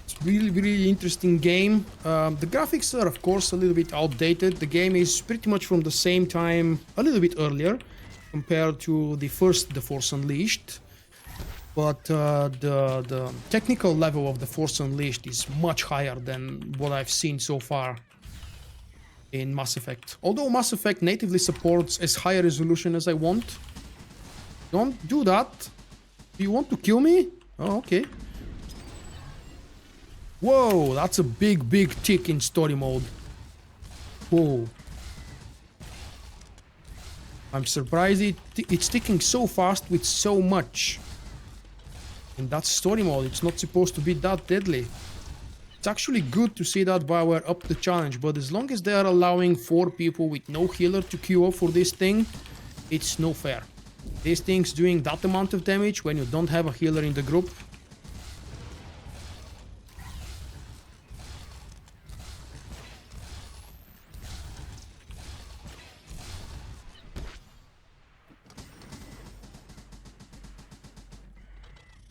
It's really interesting game. The graphics are of course a little bit outdated. The game is pretty much from the same time, a little bit earlier, compared to the first The Force Unleashed. But the technical level of The Force Unleashed is much higher than what I've seen so far in Mass Effect. Although Mass Effect natively supports as high a resolution as I want. Don't do that. Do you want to kill me? Oh, okay. Whoa, that's a big tick in story mode. Whoa. I'm surprised it's ticking so fast with so much. And that's story mode, it's not supposed to be that deadly. It's actually good to see that BioWare up the challenge, but as long as they are allowing 4 people with no healer to queue up for this thing, it's no fair. This thing's doing that amount of damage when you don't have a healer in the group.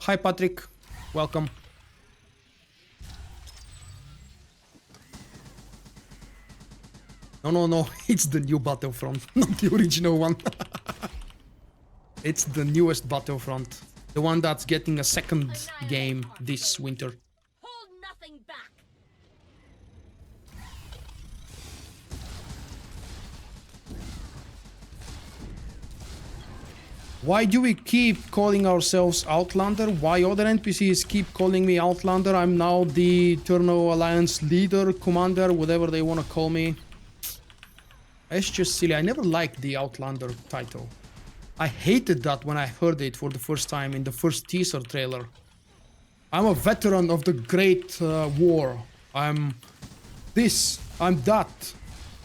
Hi Patrick, welcome. No, it's the new Battlefront, not the original one. It's the newest Battlefront, the one that's getting a second game this winter. Hold nothing back. Why do we keep calling ourselves Outlander? Why other NPCs keep calling me Outlander? I'm now the Eternal Alliance leader, commander, whatever they want to call me. It's just silly. I never liked the Outlander title. I hated that when I heard it for the first time in the first teaser trailer. I'm a veteran of the Great War. I'm this, I'm that.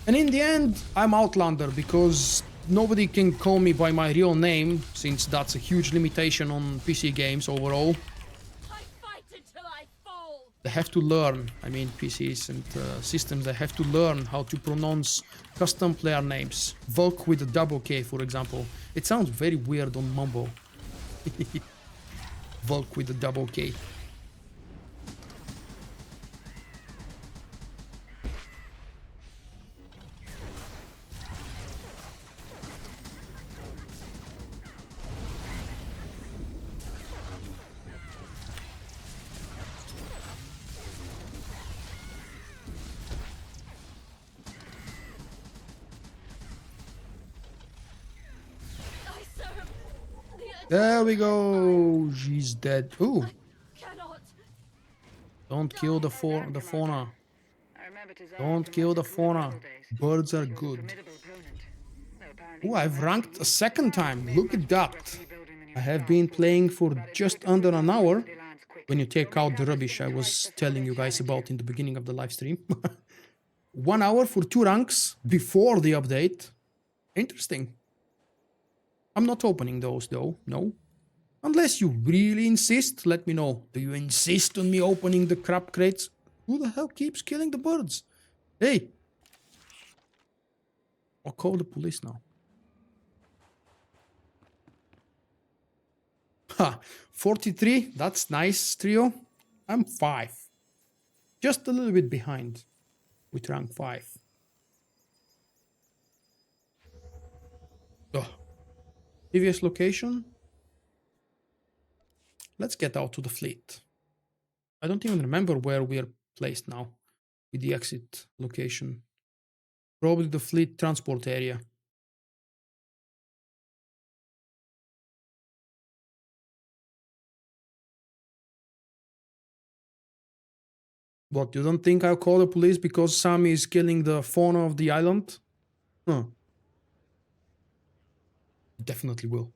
And in the end, I'm Outlander because nobody can call me by my real name, since that's a huge limitation on PC games overall. I fight until I fall. They have to learn, I mean PCs and systems, they have to learn how to pronounce custom player names. Vulkk with a double K, for example. It sounds very weird on Mumble. Vulkk with a double K. There we go. She's dead. Ooh. Cannot. Don't kill the fauna. Don't kill the fauna. Birds are good. Ooh, I've ranked a second time. Look at that. I have been playing for just under an hour. When you take out the rubbish I was telling you guys about in the beginning of the live stream. 1 hour for 2 ranks before the update. Interesting. I'm not opening those though, no. Unless you really insist, let me know. Do you insist on me opening the crap crates? Who the hell keeps killing the birds? Hey! I'll call the police now. Ha! 43, that's nice, trio. I'm 5. Just a little bit behind with rank 5. Ugh. Previous location. Let's get out to the fleet. I don't even remember where we're placed now with the exit location. Probably the fleet transport area. What, you don't think I'll call the police because Sam is killing the fauna of the island? Huh. Definitely will.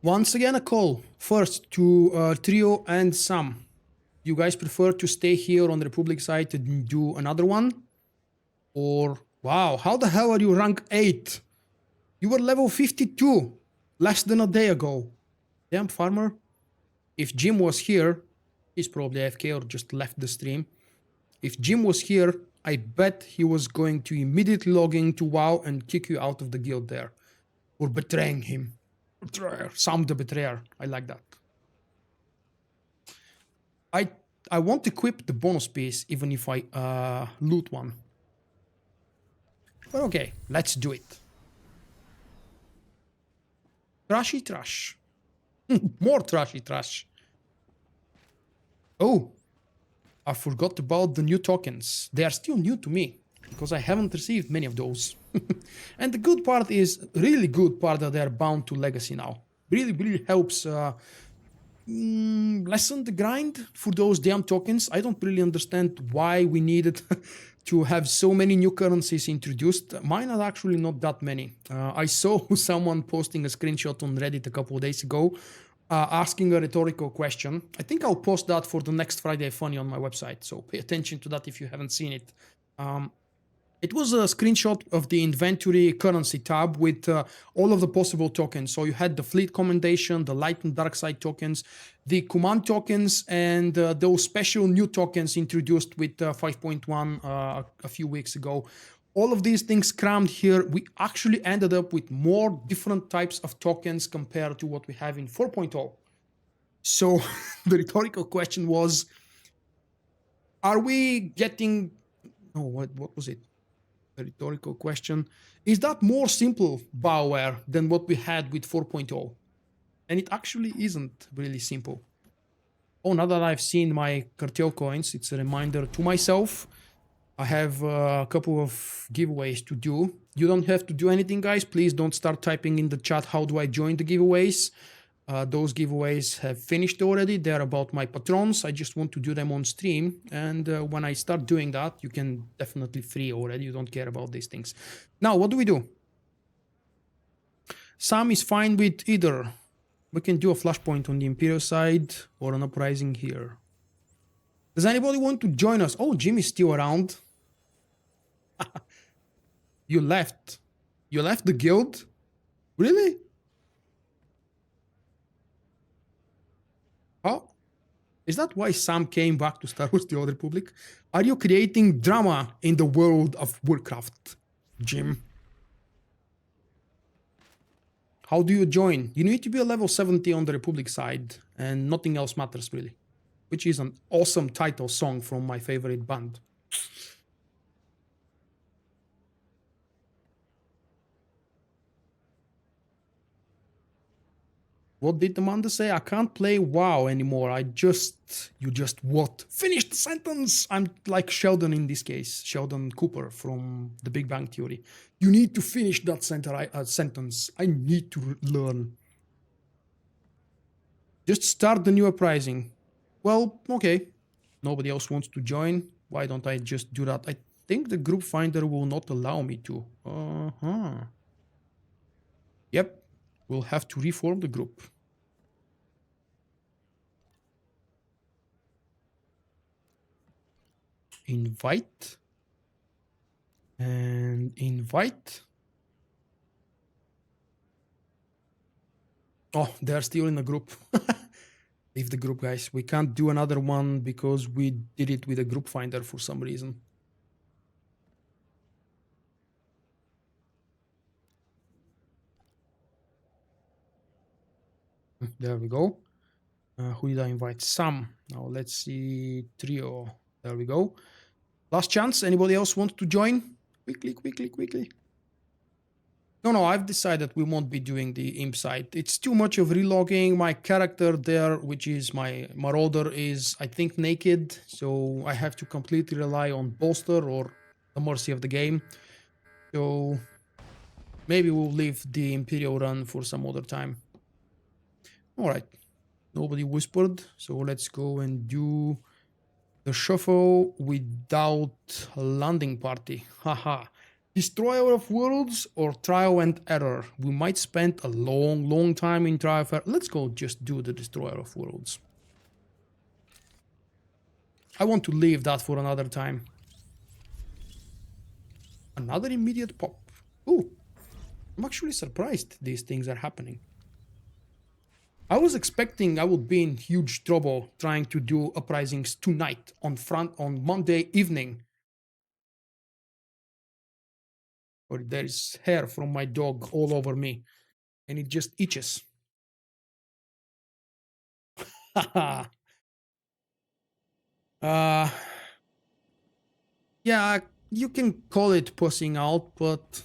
Once again, a call. First to Trio and Sam. You guys prefer to stay here on the Republic side and do another one? Or, wow, how the hell are you rank 8? You were level 52 less than a day ago. Damn farmer. If Jim was here, he's probably AFK or just left the stream. If Jim was here, I bet he was going to immediately log into WoW and kick you out of the guild there. For betraying him. Betrayer. Sam the betrayer. I like that. I won't equip the bonus piece even if I loot one. But okay, let's do it. Trashy trash. More trashy trash. Oh, I forgot about the new tokens. They are still new to me because I haven't received many of those. And the good part is, really good part, that they're bound to legacy now. Really helps lessen the grind for those damn tokens. I don't really understand why we needed to have so many new currencies introduced. Mine are actually not that many. I saw someone posting a screenshot on Reddit a couple of days ago asking a rhetorical question. I think I'll post that for the next Friday Funny on my website, so pay attention to that if you haven't seen it. It was a screenshot of the inventory currency tab with all of the possible tokens. So you had the fleet commendation, the light and dark side tokens, the command tokens, and those special new tokens introduced with 5.1 a few weeks ago. All of these things crammed here. We actually ended up with more different types of tokens compared to what we have in 4.0. So the rhetorical question was, are we getting... Oh, what was it? The rhetorical question. Is that more simple, BioWare, than what we had with 4.0? And it actually isn't really simple. Oh, now that I've seen my cartel coins, it's a reminder to myself. I have a couple of giveaways to do. You don't have to do anything, guys. Please don't start typing in the chat, how do I join the giveaways? Those giveaways have finished already. They're about my patrons. I just want to do them on stream. And when I start doing that, you can definitely free already. You don't care about these things. Now, what do we do? Sam is fine with either. We can do a flashpoint on the Imperial side or an Uprising here. Does anybody want to join us? Oh, Jim is still around. You left. You left the guild? Really? Oh, is that why Sam came back to Star Wars: The Old Republic? Are you creating drama in the world of Warcraft, Jim? How do you join? You need to be a level 70 on the Republic side, and nothing else matters really. Which is an awesome title song from my favorite band. What did Amanda say? I can't play WoW anymore. You just what? Finish the sentence! I'm like Sheldon in this case. Sheldon Cooper from The Big Bang Theory. You need to finish that sentence. I need to learn. Just start the new Uprising. Well, okay. Nobody else wants to join. Why don't I just do that? I think the group finder will not allow me to. Yep. We'll have to reform the group. Invite. And invite. Oh, they're still in the group. Leave the group, guys. We can't do another one because we did it with a group finder for some reason. There we go. Who did I invite? Sam. Now let's see. Trio. There we go. Last chance. Anybody else want to join? Quickly, quickly, quickly. No, I've decided we won't be doing the imp side. It's too much of relogging. My character there, which is my marauder, is, I think, naked. So I have to completely rely on bolster or the mercy of the game. So maybe we'll leave the Imperial run for some other time. Alright. Nobody whispered. So let's go and do the shuffle without a landing party. Haha. Destroyer of Worlds or Trial and Error? We might spend a long time in Trial of Error. Let's go just do the Destroyer of Worlds. I want to leave that for another time. Another immediate pop. Ooh, I'm actually surprised these things are happening. I was expecting I would be in huge trouble trying to do Uprisings tonight on Monday evening. Or there's hair from my dog all over me, and it just itches. Yeah, you can call it pussing out, but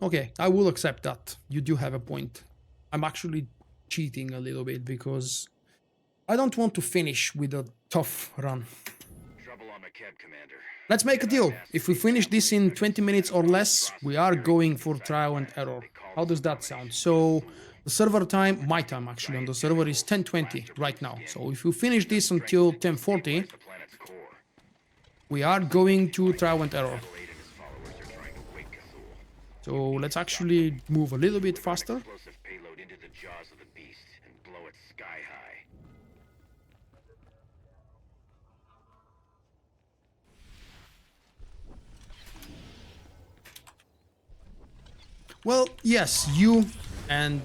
okay, I will accept that. You do have a point. I'm actually cheating a little bit because I don't want to finish with a tough run. Trouble on McKeb, Commander. Let's make a deal. If we finish this in 20 minutes or less, we are going for Trial and Error. How does that sound? So the server time, my time actually on the server is 10:20 right now. So if we finish this until 10:40, we are going to Trial and Error. So let's actually move a little bit faster. Well, yes, you and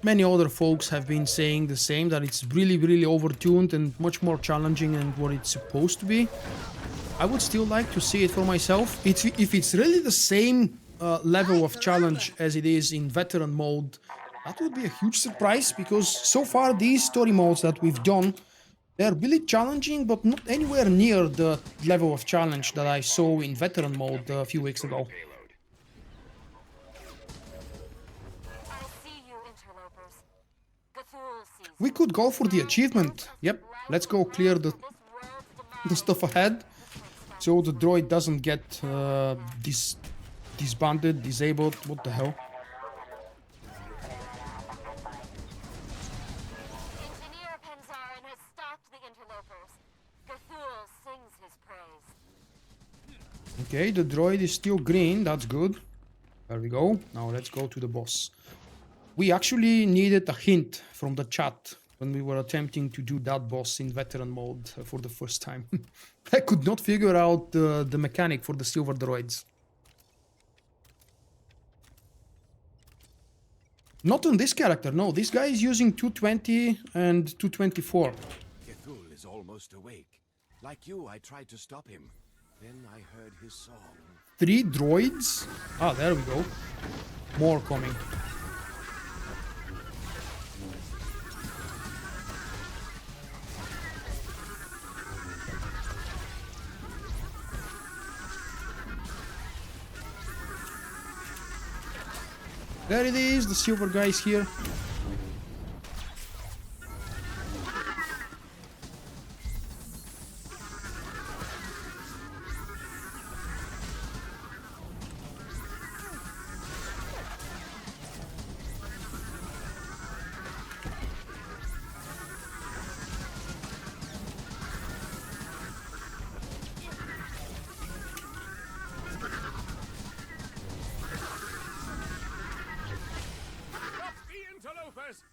many other folks have been saying the same, that it's really overtuned and much more challenging than what it's supposed to be. I would still like to see it for myself. If it's really the same level of challenge as it is in veteran mode, that would be a huge surprise, because so far these story modes that we've done, they're really challenging, but not anywhere near the level of challenge that I saw in veteran mode a few weeks ago. We could go for the achievement. Yep, let's go clear the stuff ahead, so the droid doesn't get disbanded, disabled. What the hell? Engineer Penzarin has stopped the interlopers. Cthulhu sings his praise. Okay, the droid is still green. That's good. There we go. Now let's go to the boss. We actually needed a hint from the chat when we were attempting to do that boss in veteran mode for the first time. I could not figure out the mechanic for the silver droids. Not on this character, no. This guy is using 220 and 224. Cthulhu is almost awake. Like you, I tried to stop him. Then I heard his song. 3 droids? Ah, there we go. More coming. There it is, the silver guy is here.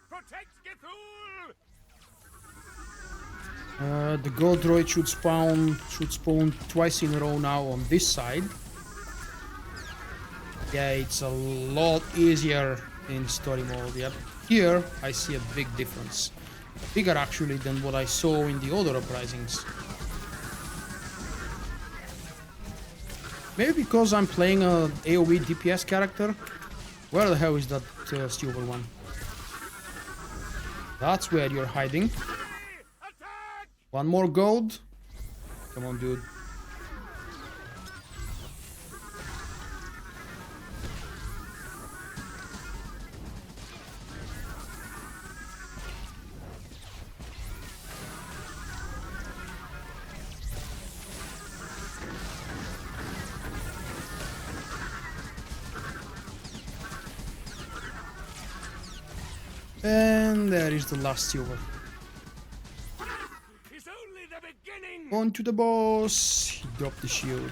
Protect Cthulhu! The gold droid should spawn twice in a row now on this side. Yeah, it's a lot easier in story mode. Yep. Here I see a big difference. Bigger actually than what I saw in the other Uprisings. Maybe because I'm playing a AoE DPS character. Where the hell is that silver one? That's where you're hiding. One more gold. Come on, dude. And there is the last silver. It's only the beginning! On to the boss. He dropped the shield.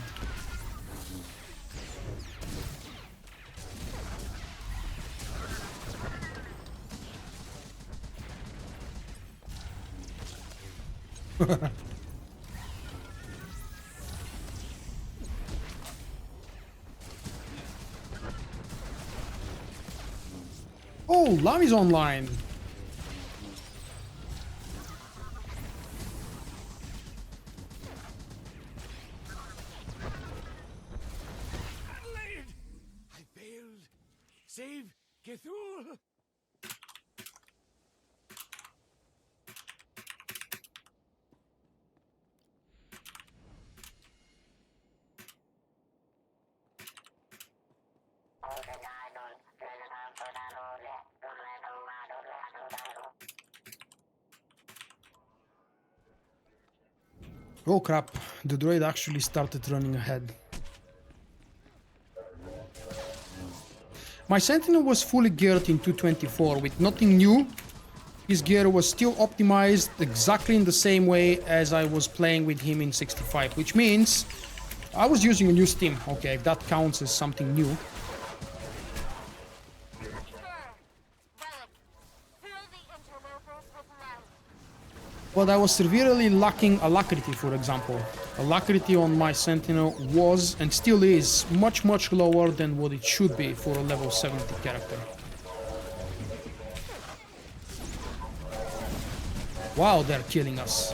Oh, Lami's online. I failed. Save Cthulhu. Oh crap, the droid actually started running ahead. My Sentinel was fully geared in 224 with nothing new. His gear was still optimized exactly in the same way as I was playing with him in 65, which means I was using a new Steam. Okay, if that counts as something new. Sure. Relic. Fill the interlopers with light. But I was severely lacking alacrity, for example. Alacrity on my Sentinel was, and still is, much lower than what it should be for a level 70 character. Wow, they're killing us.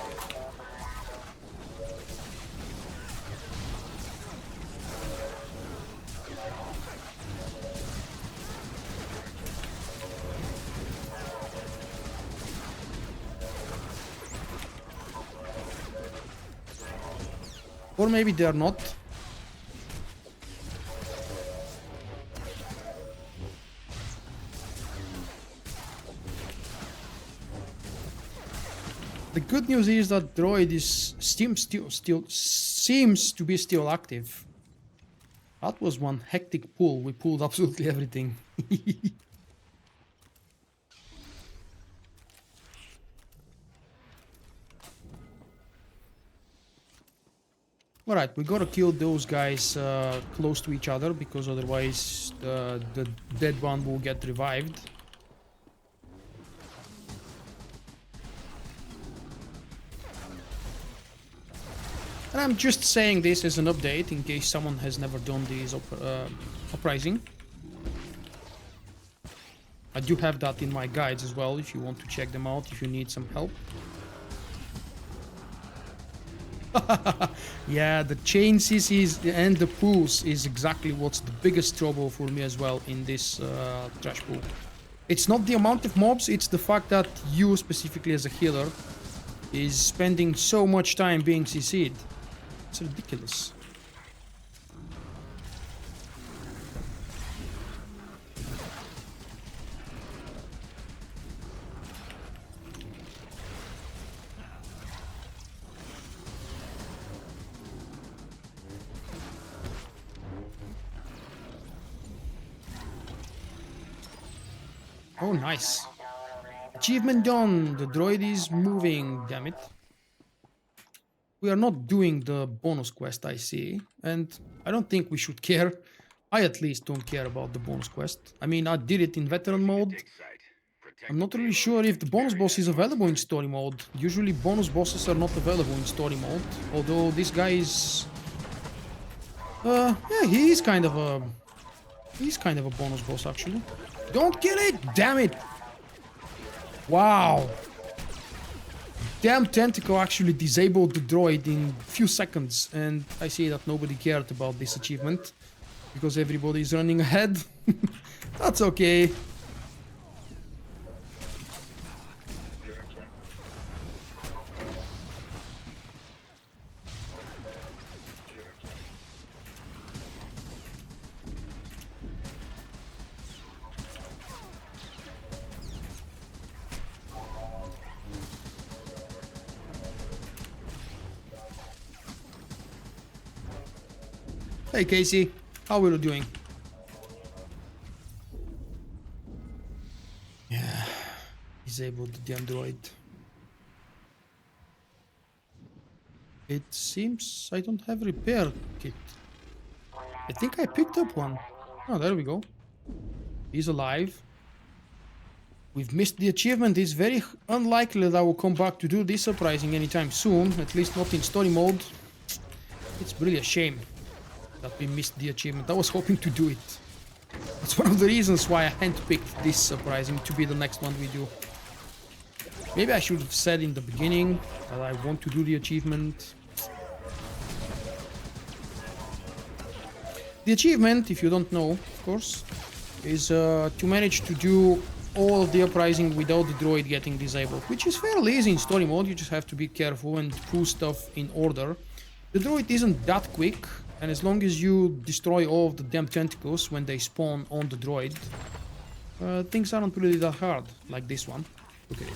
Or maybe they're not. The good news is that droid is seems to be still active. That was one hectic pull. We pulled absolutely everything. Alright, we gotta kill those guys close to each other, because otherwise the dead one will get revived. And I'm just saying this as an update in case someone has never done these Uprising. I do have that in my guides as well if you want to check them out, if you need some help. Yeah, the chain CCs and the pools is exactly what's the biggest trouble for me as well in this trash pool. It's not the amount of mobs, it's the fact that you specifically as a healer is spending so much time being CC'd. It's ridiculous. Oh, nice. Achievement done. The droid is moving, damn it. We are not doing the bonus quest, I see. And I don't think we should care. I at least don't care about the bonus quest. I mean, I did it in veteran mode. I'm not really sure if the bonus boss is available in story mode. Usually bonus bosses are not available in story mode. Although this guy is... yeah, he is kind of a... He's kind of a bonus boss, actually. Don't kill it! Damn it! Wow! Damn tentacle actually disabled the droid in a few seconds, and I see that nobody cared about this achievement because everybody is running ahead. That's okay. Hey Casey, how are you doing? Yeah, disable the android. It seems I don't have repair kit. I think I picked up one. Oh, there we go. He's alive. We've missed the achievement. It's very unlikely that I will come back to do this Uprising anytime soon. At least not in story mode. It's really a shame that we missed the achievement. I was hoping to do it. It's one of the reasons why I handpicked this Uprising to be the next one we do. Maybe I should have said in the beginning that I want to do the achievement. The achievement, if you don't know, of course, is to manage to do all of the Uprising without the droid getting disabled, which is fairly easy in story mode. You just have to be careful and pull stuff in order. The droid isn't that quick, and as long as you destroy all of the damn tentacles when they spawn on the droid, things aren't really that hard, like this one. Look at it.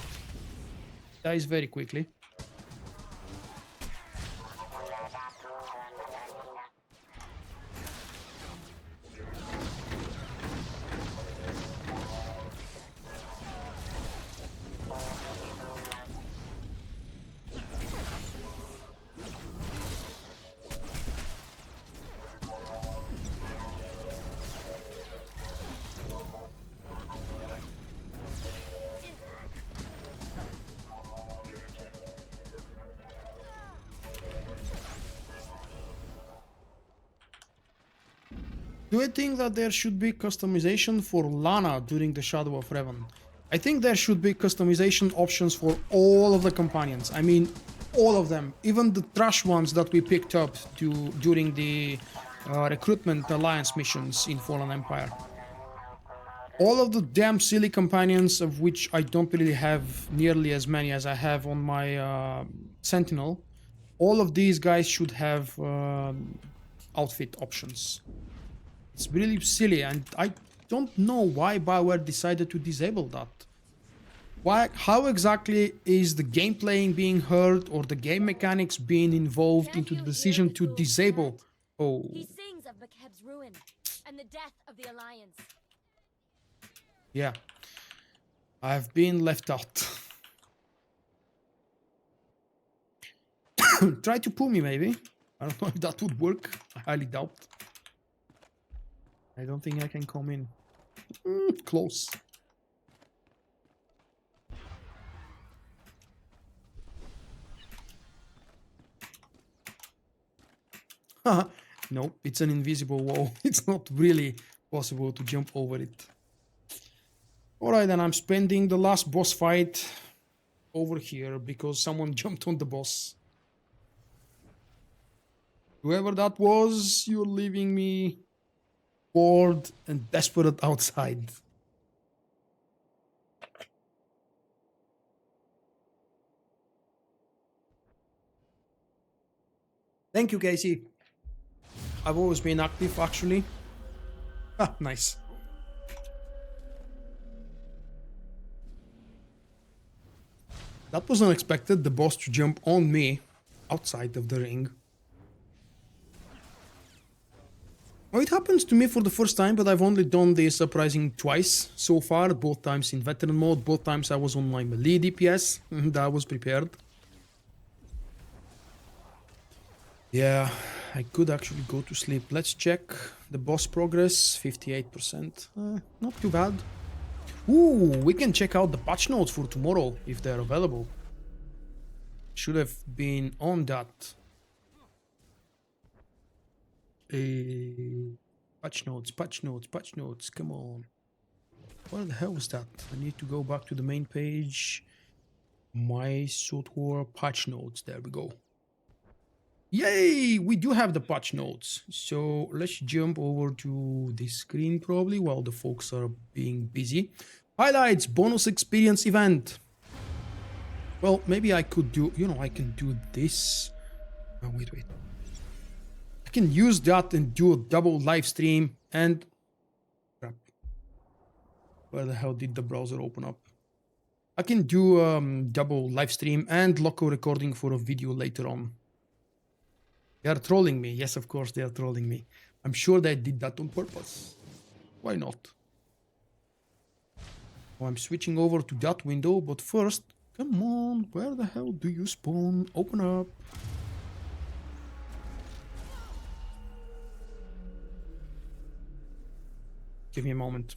Dies very quickly. Do I think that there should be customization for Lana during the Shadow of Revan? I think there should be customization options for all of the companions. I mean, all of them. Even the trash ones that we picked up during the recruitment alliance missions in Fallen Empire. All of the damn silly companions, of which I don't really have nearly as many as I have on my Sentinel. All of these guys should have outfit options. It's really silly, and I don't know why BioWare decided to disable that. Why? How exactly is the gameplay being hurt, or the game mechanics being involved into the decision to disable? Oh, He sings of Makeb's ruin and the death of the Alliance. yeah. I've been left out. Try to pull me, maybe. I don't know if that would work. I highly doubt. I don't think I can come in. Close. Nope, it's an invisible wall. It's not really possible to jump over it. Alright, then I'm spending the last boss fight over here because someone jumped on the boss. Whoever that was, you're leaving me bored and desperate outside. Thank you, Casey. I've always been active, actually. Ah, nice. That was unexpected, the boss to jump on me outside of the ring. Well, it happens to me for the first time, but I've only done this Uprising twice so far, both times in veteran mode, both times I was on my melee DPS, that I was prepared. Yeah, I could actually go to sleep. Let's check the boss progress, 58%. Not too bad. Ooh, we can check out the patch notes for tomorrow, if they're available. Should have been on that. Patch notes, come on. What the hell was that? I need to go back to the main page. My SWTOR patch notes, there we go. Yay, we do have the patch notes. So let's jump over to this screen probably while the folks are being busy. Highlights, bonus experience event. Well, maybe I could do, I can do this. Oh, wait. I can use that and do a double live stream and... Crap. Where the hell did the browser open up? I can do double live stream and local recording for a video later on. They are trolling me. Yes, of course they are trolling me. I'm sure they did that on purpose. Why not? Oh, I'm switching over to that window, but first, come on, where the hell do you spawn? Open up. Give me a moment.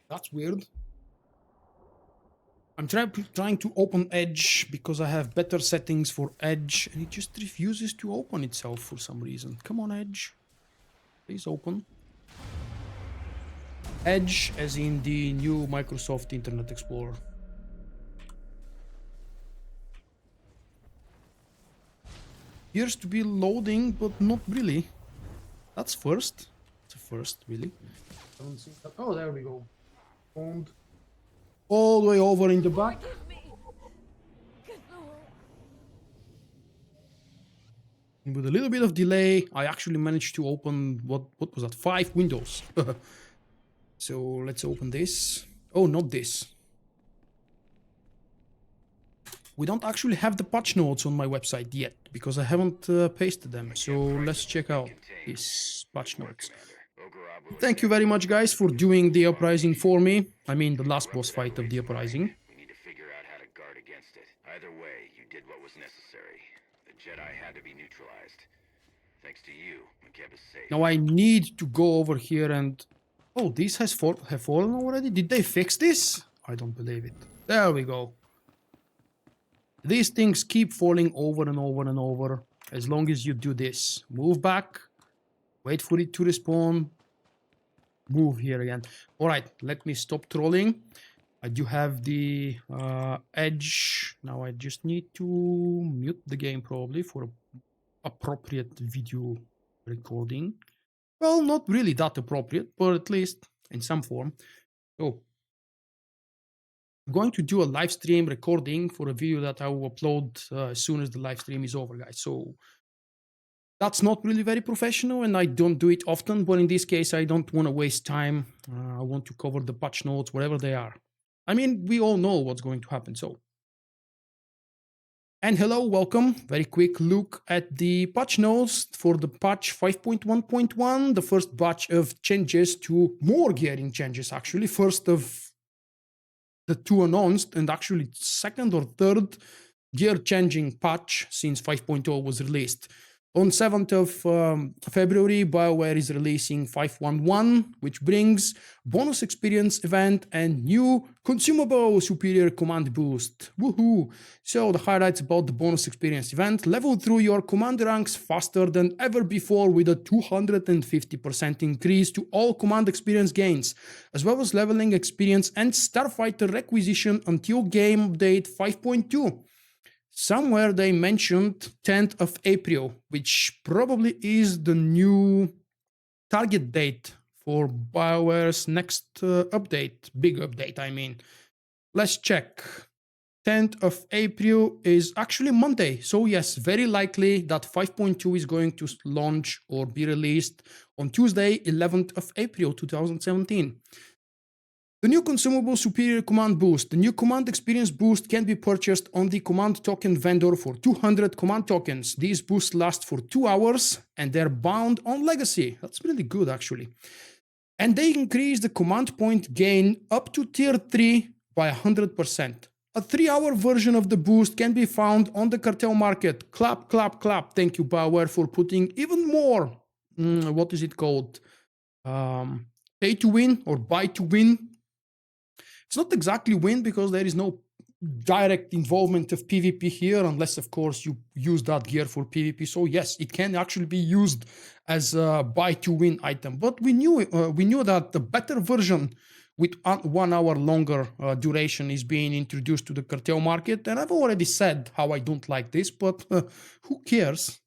That's weird. I'm trying to open Edge because I have better settings for Edge, and it just refuses to open itself for some reason. Come on, Edge. Please open. Edge, as in the new Microsoft Internet Explorer. Appears to be loading, but not really. That's first. It's a first, really. Haven't seen that. Oh, there we go. Found all the way over in the back. Forgive me. Cthulhu. With a little bit of delay, I actually managed to open, what was that? 5 windows. So let's open this. Oh, not this. We don't actually have the patch notes on my website yet, because I haven't pasted them. So let's check out these patch notes. Thank you very much, guys, for doing the Uprising for me. I mean, the last boss fight of the Uprising. We need to figure out how to guard against it. Either way, you did what was necessary. The Jedi had to be neutralized. Thanks to you, Makeb is safe. Now I need to go over here and... Oh, these have fallen already? Did they fix this? I don't believe it. There we go. These things keep falling over and over and over as long as you do this. Move back, wait for it to respawn, move here again. Alright, let me stop trolling. I do have the Edge. Now I just need to mute the game probably for appropriate video recording. Well, not really that appropriate, but at least in some form. So, I'm going to do a live stream recording for a video that I will upload as soon as the live stream is over, guys. So that's not really very professional, and I don't do it often, but in this case, I don't want to waste time. I want to cover the patch notes, wherever they are. I mean, we all know what's going to happen, so. And hello, welcome. Very quick look at the patch notes for the patch 5.1.1, the first batch of changes to more gearing changes, actually. First of the 2 announced, and actually second or third gear changing patch since 5.0 was released. On 7th of February, BioWare is releasing 5.1, which brings bonus experience event and new consumable superior command boost. Woohoo! So the highlights about the bonus experience event: level through your command ranks faster than ever before with a 250% increase to all command experience gains, as well as leveling experience and starfighter requisition until game update 5.2. Somewhere they mentioned 10th of April, which probably is the new target date for BioWare's next update. Big update, I mean. Let's check. 10th of April is actually Monday. So yes, very likely that 5.2 is going to launch or be released on Tuesday, 11th of April, 2017. The new consumable superior command boost. The new command experience boost can be purchased on the command token vendor for 200 command tokens. These boosts last for 2 hours and they're bound on legacy. That's really good, actually. And they increase the command point gain up to tier 3 by 100%. A 3-hour version of the boost can be found on the cartel market. Clap, clap, clap. Thank you, BioWare, for putting even more, what is it called? Pay to win or buy to win. It's not exactly win because there is no direct involvement of PvP here, unless, of course, you use that gear for PvP. So yes, it can actually be used as a buy-to-win item. But we knew that the better version with 1 hour longer duration is being introduced to the cartel market. And I've already said how I don't like this, but who cares?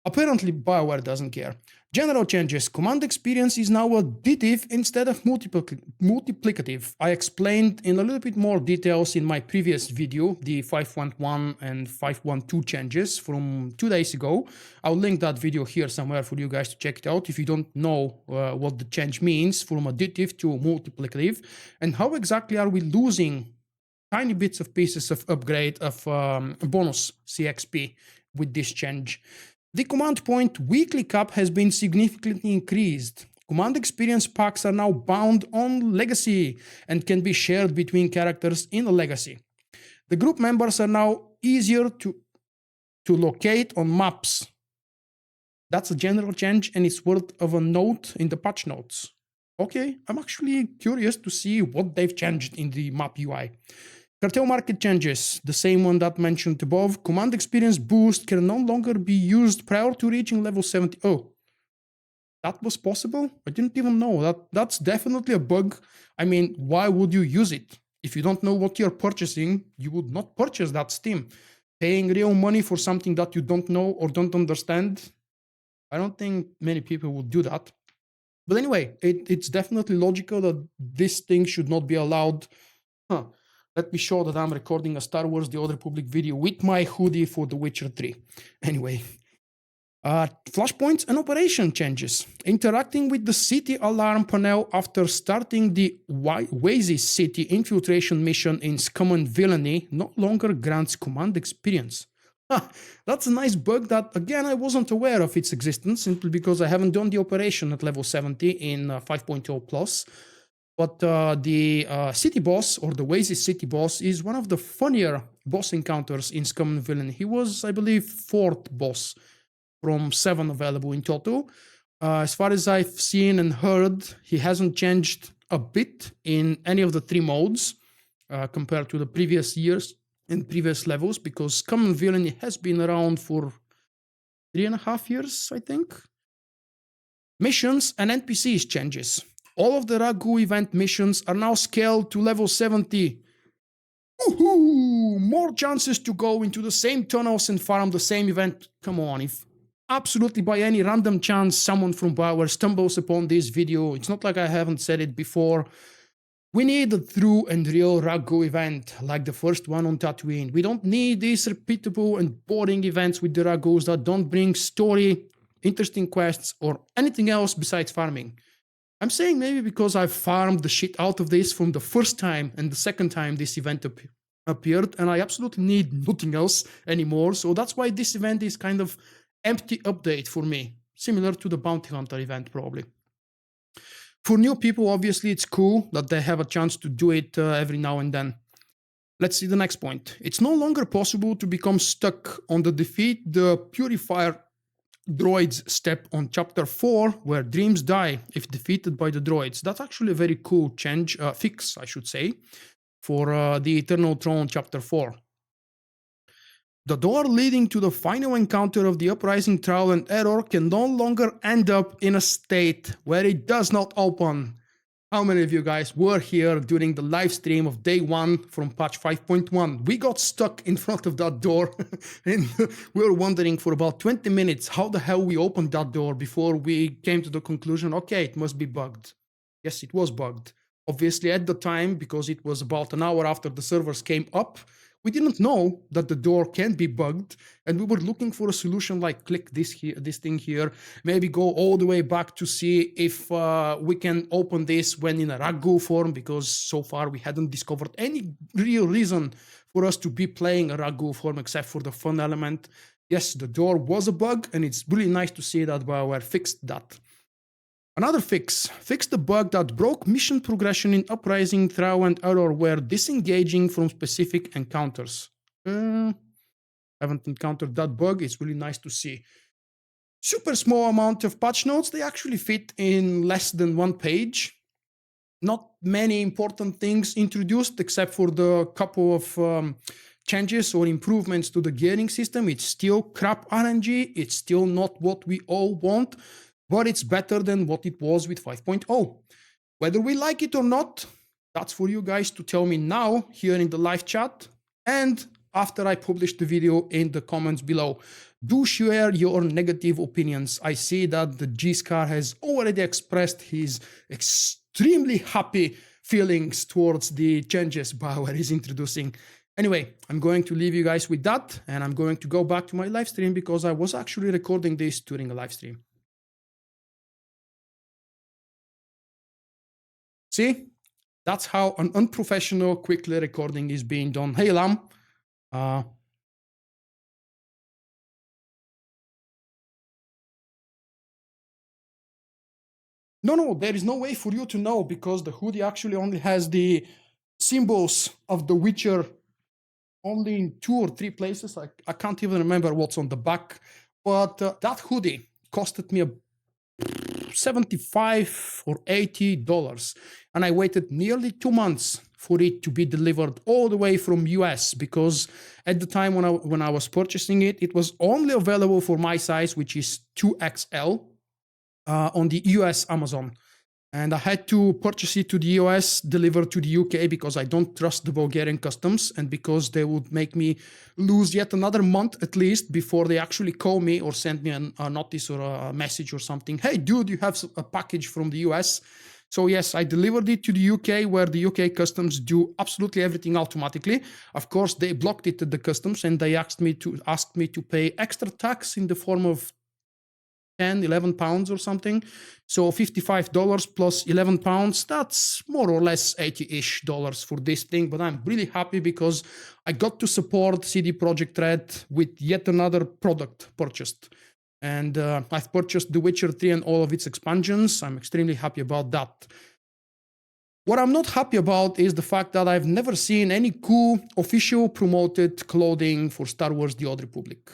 Apparently, BioWare doesn't care. General changes. Command experience is now additive instead of multiplicative. I explained in a little bit more details in my previous video, the 5.1 and 5.12 changes from 2 days ago. I'll link that video here somewhere for you guys to check it out if you don't know what the change means from additive to multiplicative, and how exactly are we losing tiny bits of pieces of upgrade of bonus CXP with this change. The command point weekly cap has been significantly increased. Command experience packs are now bound on Legacy and can be shared between characters in a Legacy. The group members are now easier to locate on maps. That's a general change and it's worth of a note in the patch notes. Okay, I'm actually curious to see what they've changed in the map UI. Cartel market changes, the same one that mentioned above. Command experience boost can no longer be used prior to reaching level 70. Oh, that was possible? I didn't even know. That's definitely a bug. I mean, why would you use it? If you don't know what you're purchasing, you would not purchase that Steam. Paying real money for something that you don't know or don't understand, I don't think many people would do that. But anyway, it's definitely logical that this thing should not be allowed. Let me show that I'm recording a Star Wars The Old Republic video with my hoodie for The Witcher 3. Anyway, flashpoints and operation changes. Interacting with the city alarm panel after starting the Wazy City infiltration mission in Scum and Villainy no longer grants command experience. That's a nice bug that, again, I wasn't aware of its existence simply because I haven't done the operation at level 70 in 5.0 plus. But the city boss, or the Wazy city boss, is one of the funnier boss encounters in Scum and Villainy. He was, I believe, 4th boss from 7 available in total. As far as I've seen and heard, he hasn't changed a bit in any of the 3 modes compared to the previous years and previous levels, because Scum and Villainy has been around for 3.5 years, I think. Missions and NPCs changes. All of the Ragu event missions are now scaled to level 70. Woohoo! More chances to go into the same tunnels and farm the same event. Come on, if absolutely by any random chance someone from BioWare stumbles upon this video, it's not like I haven't said it before. We need a true and real Ragu event, like the first one on Tatooine. We don't need these repeatable and boring events with the Ragus that don't bring story, interesting quests, or anything else besides farming. I'm saying maybe because I've farmed the shit out of this from the first time and the second time this event appeared, and I absolutely need nothing else anymore, so that's why this event is kind of empty update for me, similar to the Bounty Hunter event probably. For new people, obviously, it's cool that they have a chance to do it every now and then. Let's see the next point. It's no longer possible to become stuck on the defeat the Purifier droids step on chapter 4, where dreams die if defeated by the droids. That's actually a very cool change, fix, I should say, for the Eternal Throne chapter 4. The door leading to the final encounter of the Uprising Trial and Error can no longer end up in a state where it does not open. How many of you guys were here during the live stream of day 1 from patch 5.1? We got stuck in front of that door and we were wondering for about 20 minutes how the hell we opened that door before we came to the conclusion, okay, it must be bugged. Yes, it was bugged. Obviously at the time, because it was about an hour after the servers came up, we didn't know that the door can be bugged, and we were looking for a solution like click this thing here, maybe go all the way back to see if we can open this when in a Ragu form, because so far we hadn't discovered any real reason for us to be playing a Ragu form except for the fun element. Yes, the door was a bug, and it's really nice to see that BioWare fixed that. Another fix the bug that broke mission progression in Uprising, Trial and Error where disengaging from specific encounters. Haven't encountered that bug, it's really nice to see. Super small amount of patch notes, they actually fit in less than 1 page. Not many important things introduced except for the couple of changes or improvements to the gearing system. It's still crap RNG, it's still not what we all want, but it's better than what it was with 5.0. Whether we like it or not, that's for you guys to tell me now here in the live chat and after I publish the video in the comments below. do share your negative opinions. I see that the G-Scar has already expressed his extremely happy feelings towards the changes BioWare is introducing. Anyway, I'm going to leave you guys with that, and I'm going to go back to my live stream because I was actually recording this during a live stream. See? That's how an unprofessional quickly recording is being done. Hey, Lam. No, there is no way for you to know because the hoodie actually only has the symbols of the Witcher only in 2 or 3 places. I can't even remember what's on the back. But that hoodie costed me $75 or $80. And I waited nearly 2 months for it to be delivered all the way from US because at the time when I was purchasing it, it was only available for my size, which is 2XL. On the US Amazon. And I had to purchase it to the US, deliver to the UK because I don't trust the Bulgarian customs and because they would make me lose yet another month at least before they actually call me or send me a notice or a message or something. Hey, dude, you have a package from the US. So yes, I delivered it to the UK where the UK customs do absolutely everything automatically. Of course, they blocked it at the customs and they asked me to pay extra tax in the form of 10, 11 pounds or something. So $55 plus 11 pounds, that's more or less $80-ish for this thing. But I'm really happy because I got to support CD Projekt Red with yet another product purchased. And I've purchased The Witcher 3 and all of its expansions. I'm extremely happy about that. What I'm not happy about is the fact that I've never seen any cool official promoted clothing for Star Wars The Old Republic.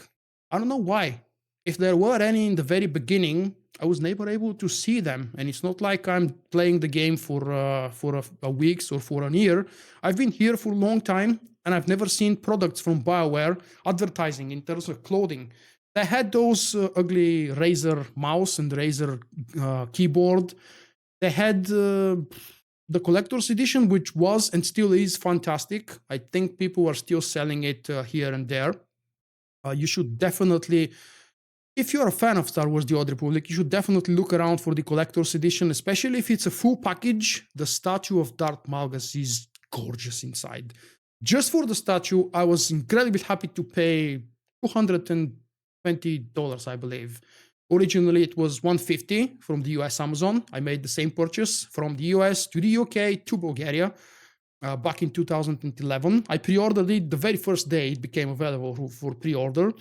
I don't know why. If there were any in the very beginning, I was never able to see them. And it's not like I'm playing the game for a weeks or for a year. I've been here for a long time, and I've never seen products from BioWare advertising in terms of clothing. They had those ugly Razer mouse and Razer keyboard. They had the collector's edition, which was and still is fantastic. I think people are still selling it here and there. You should definitely... If you're a fan of Star Wars The Old Republic, you should definitely look around for the collector's edition, especially if it's a full package. The statue of Darth Malgus is gorgeous inside. Just for the statue, I was incredibly happy to pay $220, I believe. Originally, it was $150 from the US Amazon. I made the same purchase from the US to the UK to Bulgaria back in 2011. I pre-ordered it the very first day it became available for pre-order.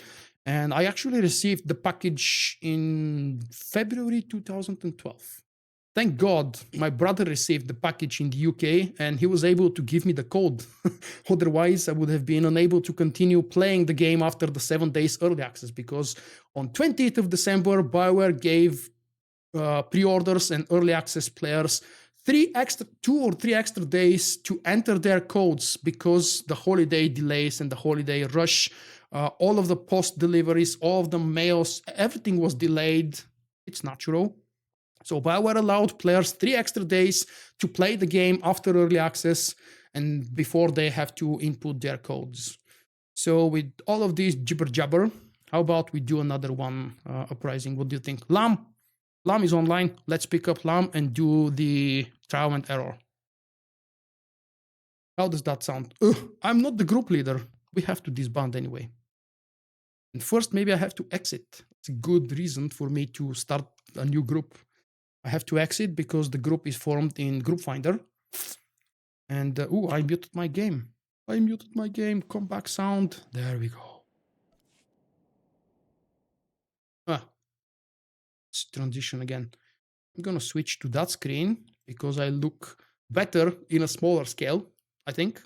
And I actually received the package in February 2012. Thank God my brother received the package in the UK and he was able to give me the code. Otherwise, I would have been unable to continue playing the game after the 7 days early access because on 20th of December, BioWare gave pre-orders and early access players 2 or 3 extra days to enter their codes because the holiday delays and the holiday rush. All of the post deliveries, all of the mails, everything was delayed. It's natural. So BioWare allowed players 3 extra days to play the game after early access and before they have to input their codes. So with all of this jibber jabber, how about we do another one, Uprising? What do you think? Lam is online. Let's pick up Lam and do the trial and error. How does that sound? I'm not the group leader. We have to disband anyway. And first, maybe I have to exit. It's a good reason for me to start a new group. I have to exit because the group is formed in Group Finder. And, I muted my game. Comeback sound. There we go. Let's transition again. I'm going to switch to that screen because I look better in a smaller scale, I think.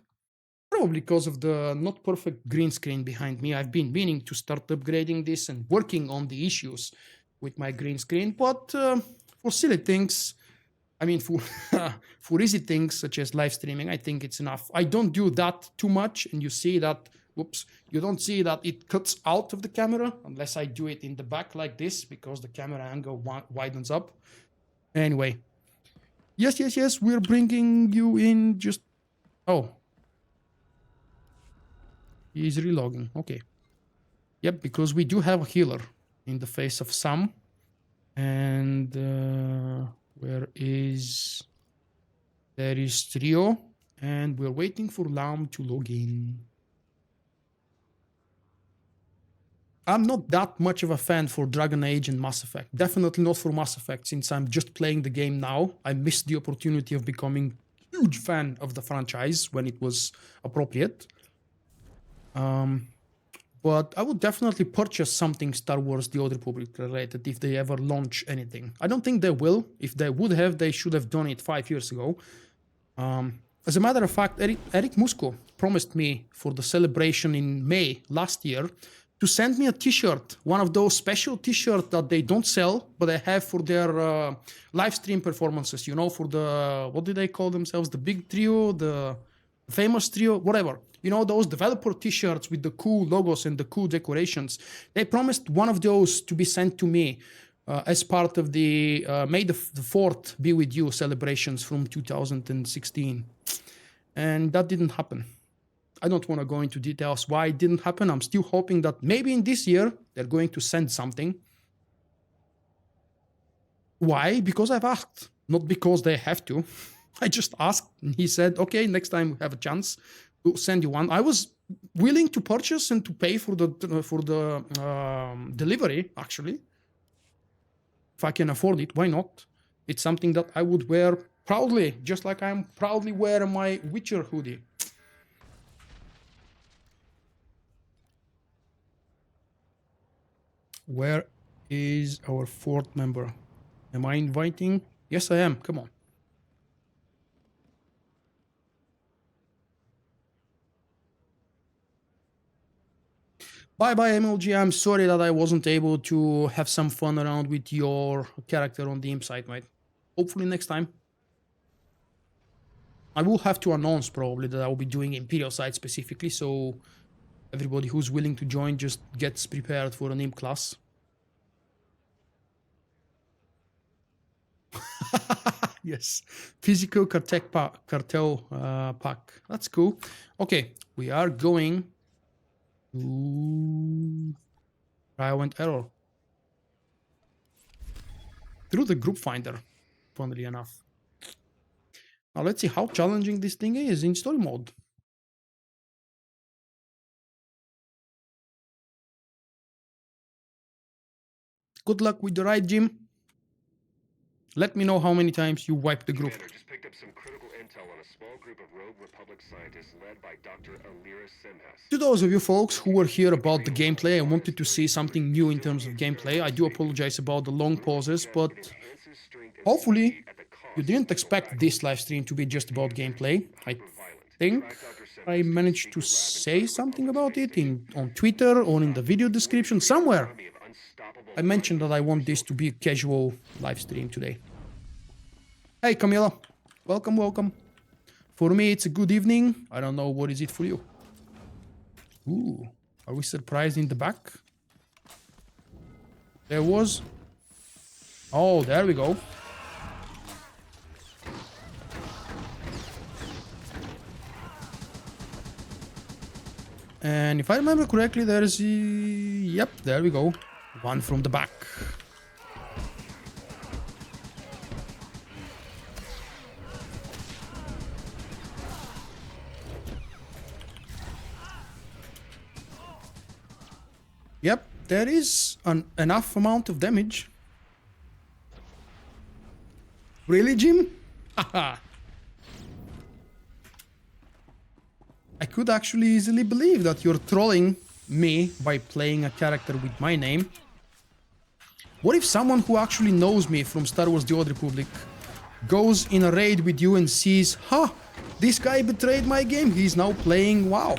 Probably because of the not perfect green screen behind me. I've been meaning to start upgrading this and working on the issues with my green screen. But for silly things, for easy things such as live streaming, I think it's enough. I don't do that too much. And you see that, you don't see that it cuts out of the camera unless I do it in the back like this because the camera angle widens up. Anyway. Yes, we're bringing you in just... Oh. He's relogging. Okay. Yep, because we do have a healer in the face of Sam. And where is... There is Trio. And we're waiting for Lam to log in. I'm not that much of a fan for Dragon Age and Mass Effect. Definitely not for Mass Effect, since I'm just playing the game now. I missed the opportunity of becoming a huge fan of the franchise when it was appropriate. But I would definitely purchase something Star Wars The Old Republic related if they ever launch anything. I don't think they will. If they would have, they should have done it 5 years ago. As a matter of fact, Eric Musco promised me for the celebration in May last year to send me a t-shirt, one of those special t-shirts that they don't sell, but they have for their live stream performances, you know, for the, what do they call themselves? The big trio, the famous trio, whatever. You know, those developer t-shirts with the cool logos and the cool decorations. They promised one of those to be sent to me as part of the May the 4th Be With You celebrations from 2016. And that didn't happen. I don't want to go into details why it didn't happen. I'm still hoping that maybe in this year they're going to send something. Why? Because I've asked, not because they have to. I just asked and he said, okay, next time we have a chance to send you one. I was willing to purchase and to pay for the delivery, actually. If I can afford it, why not? It's something that I would wear proudly, just like I'm proudly wearing my Witcher hoodie. Where is our fourth member? Am I inviting? Yes, I am. Come on. Bye-bye, MLG. I'm sorry that I wasn't able to have some fun around with your character on the imp site, mate. Hopefully next time. I will have to announce probably that I will be doing Imperial side specifically, so everybody who's willing to join just gets prepared for an imp class. Yes, physical cartel pack. That's cool. Okay, we are going to trial and error through the group finder, funnily enough. Now let's see how challenging this thing is in story mode. Good luck with the ride, Jim. Let me know how many times you wipe the group. Commander, just picked up some critical intel on a small group of rogue Republic scientists led by Dr. Alira Simhas. To those of you folks who were here about the gameplay and wanted to see something new in terms of gameplay, I do apologize about the long pauses, but hopefully you didn't expect this live stream to be just about gameplay. I think I managed to say something about it on Twitter or in the video description somewhere. I mentioned that I want this to be a casual live stream today. Hey Camila, welcome, welcome. For me it's a good evening. I don't know what is it for you. Ooh, are we surprised in the back? There was... Oh, there we go. And if I remember correctly, there is... Yep, there we go. One from the back. Yep, there is enough amount of damage. Really, Jim? Haha. I could actually easily believe that you're trolling me by playing a character with my name. What if someone who actually knows me from Star Wars The Old Republic goes in a raid with you and sees, ha, this guy betrayed my game, he's now playing WoW.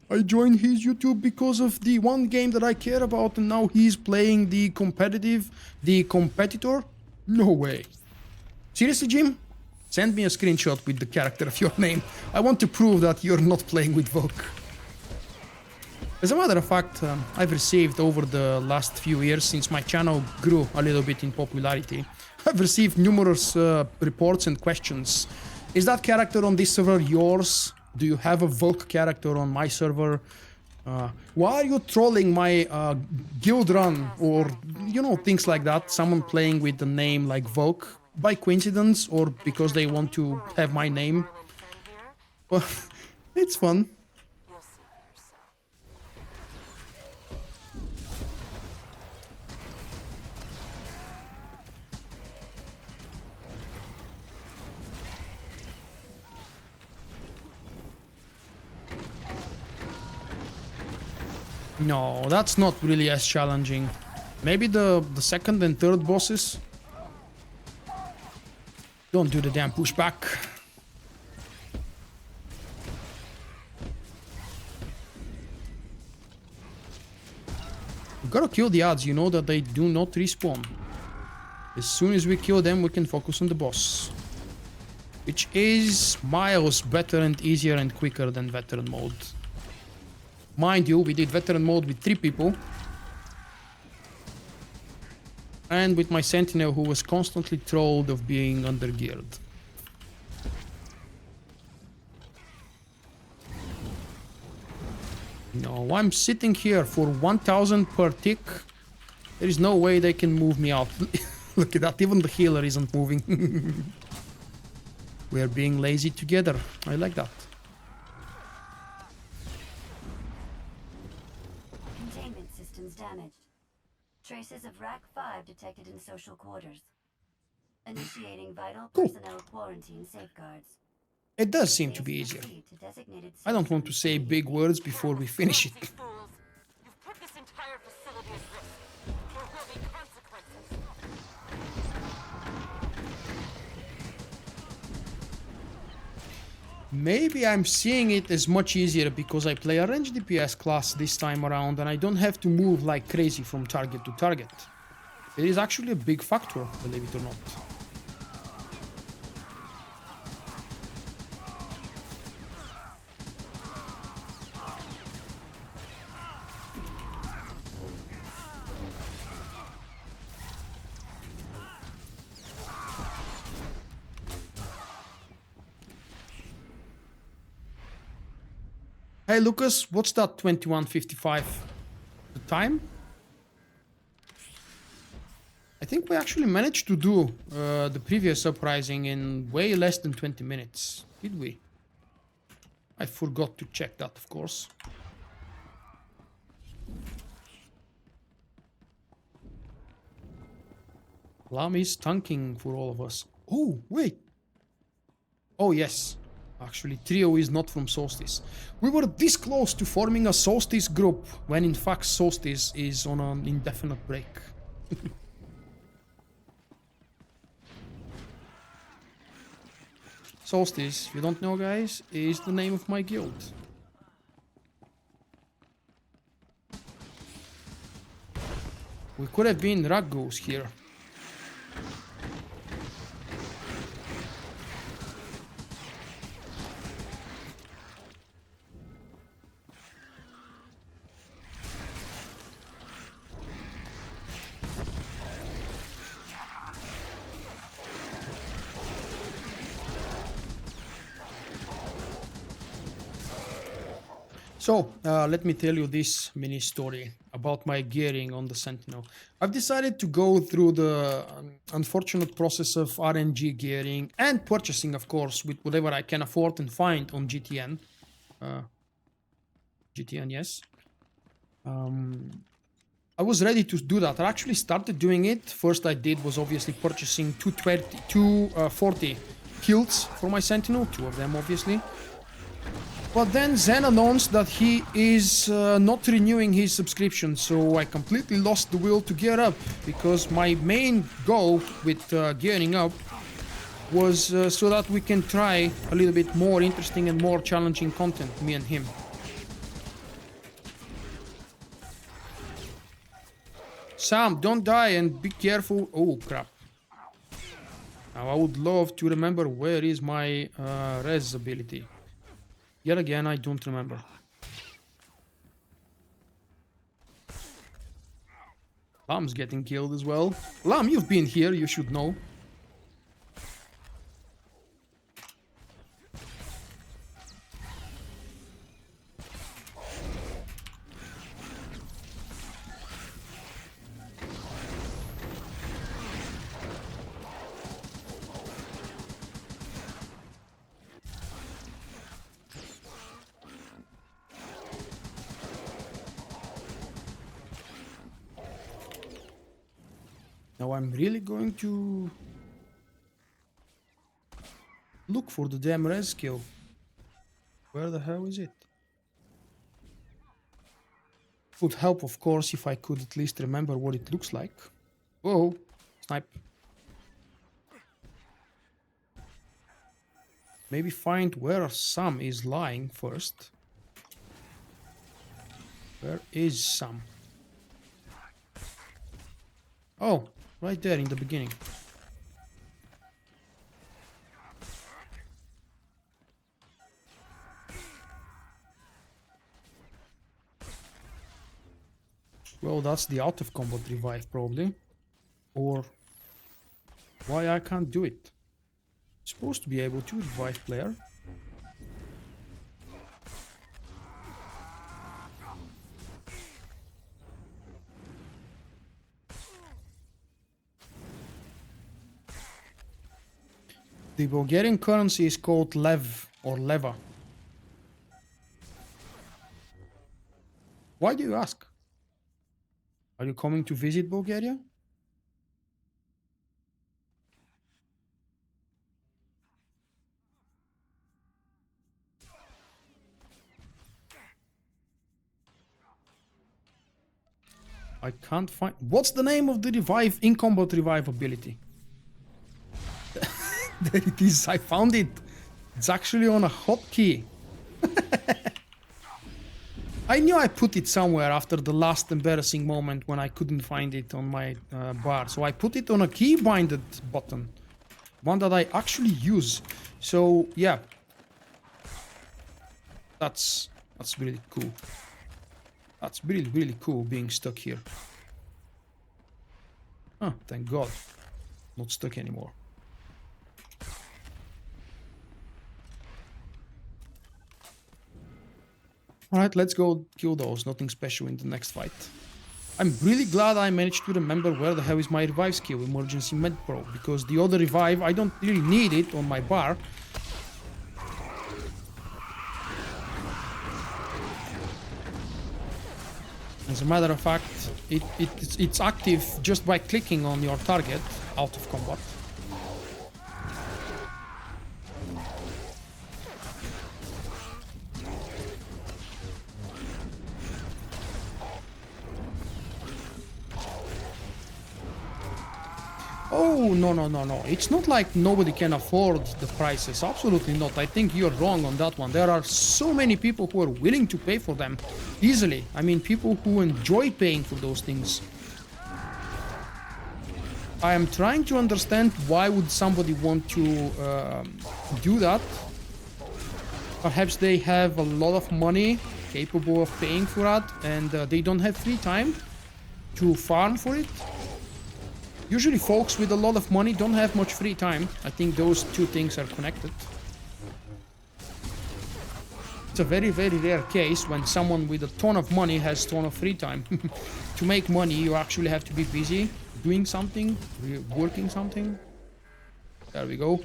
I joined his YouTube because of the one game that I care about and now he's playing the competitor? No way. Seriously, Jim? Send me a screenshot with the character of your name. I want to prove that you're not playing with Vulkk. As a matter of fact, I've received over the last few years, since my channel grew a little bit in popularity, I've received numerous reports and questions. Is that character on this server yours? Do you have a Vulkk character on my server? Why are you trolling my guild run? Or, you know, things like that. Someone playing with the name like Vulkk by coincidence or because they want to have my name. Well, it's fun. You'll see for yourself. No, that's not really as challenging. Maybe the second and third bosses. Don't do the damn pushback. We gotta kill the odds, you know that they do not respawn. As soon as we kill them, we can focus on the boss. Which is miles better and easier and quicker than veteran mode. Mind you, we did veteran mode with 3 people. And with my sentinel who was constantly trolled of being undergeared. No, I'm sitting here for 1000 per tick. There is no way they can move me out. Look at that, even the healer isn't moving. We are being lazy together. I like that. Containment systems damaged. Traces of Rack 5 detected in social quarters. Initiating vital personnel quarantine safeguards. It does seem to be easier. I don't want to say big words before we finish it. Fools! You've put this entire facility at risk. There will be consequences. Maybe I'm seeing it as much easier because I play a ranged DPS class this time around and I don't have to move like crazy from target to target. It is actually a big factor, believe it or not. Hey Lucas, what's that 21:55? The time? I think we actually managed to do the previous Uprising in way less than 20 minutes. Did we? I forgot to check that, of course. Lam is tanking for all of us. Oh, wait. Oh, yes. Actually, Trio is not from Solstice. We were this close to forming a Solstice group, when in fact Solstice is on an indefinite break. Solstice, if you don't know guys, is the name of my guild. We could have been Raggos here. So, let me tell you this mini story about my gearing on the Sentinel. I've decided to go through the unfortunate process of RNG gearing and purchasing, of course, with whatever I can afford and find on GTN. GTN, yes. I was ready to do that. I actually started doing it. First I did was obviously purchasing 240 kills for my Sentinel, 2 of them obviously. But then Zen announced that he is not renewing his subscription, so I completely lost the will to gear up, because my main goal with gearing up was so that we can try a little bit more interesting and more challenging content, me and him. Sam, don't die and be careful. Oh crap. Now I would love to remember where is my res ability. Yet again, I don't remember. Lam's getting killed as well. Lam, you've been here, you should know. Now I'm really going to look for the damn res skill. Where the hell is it? Would help, of course, if I could at least remember what it looks like. Whoa, snipe. Maybe find where Sam is lying first. Where is Sam? Oh, right there in the beginning. Well, that's the out of combat revive probably. Or why I can't do it. Supposed to be able to revive player. The Bulgarian currency is called lev or leva. Why do you ask? Are you coming to visit Bulgaria? I can't find... What's the name of the revive, in combat revive ability? There it is, I found it. It's actually on a hotkey. I knew I put it somewhere after the last embarrassing moment when I couldn't find it on my bar. So I put it on a key-binded button. One that I actually use. So, yeah. That's really cool. That's really, really cool being stuck here. Oh, thank God. Not stuck anymore. Alright, let's go kill those. Nothing special in the next fight. I'm really glad I managed to remember where the hell is my revive skill, Emergency Med Pro, because the other revive, I don't really need it on my bar. As a matter of fact, it's active just by clicking on your target out of combat. Oh, no. It's not like nobody can afford the prices. Absolutely not. I think you're wrong on that one. There are so many people who are willing to pay for them easily. I mean, people who enjoy paying for those things. I am trying to understand why would somebody want to do that. Perhaps they have a lot of money capable of paying for that and they don't have free time to farm for it. Usually folks with a lot of money don't have much free time. I think those two things are connected. It's a very, very rare case when someone with a ton of money has a ton of free time. To make money, you actually have to be busy doing something, working something. There we go.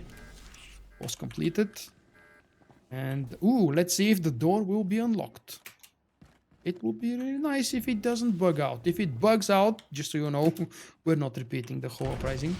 Was completed. And, ooh, let's see if the door will be unlocked. It would be really nice if it doesn't bug out. If it bugs out, just so you know, we're not repeating the whole Uprising.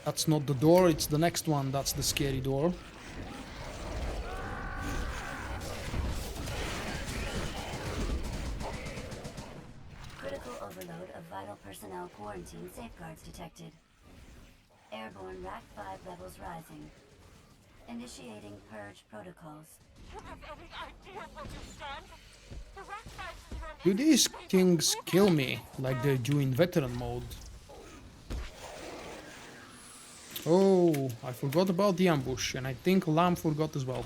That's not the door, it's the next one. That's the scary door. Critical overload of vital personnel quarantine safeguards detected. Airborne Rack 5 levels rising. Initiating purge protocols. You have any idea what you stand? The Rack 5 serum Do these things kill me like they do in veteran mode? Oh, I forgot about the ambush, and I think Lamb forgot as well.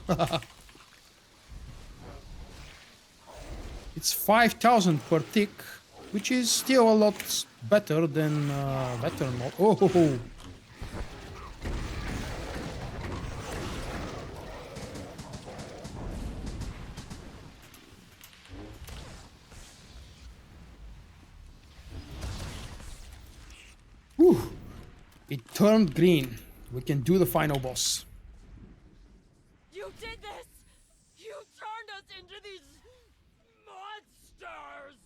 It's 5,000 per tick, which is still a lot better than veteran mode. Oh, It turned green. We can do the final boss. You did this! You turned us into these monsters!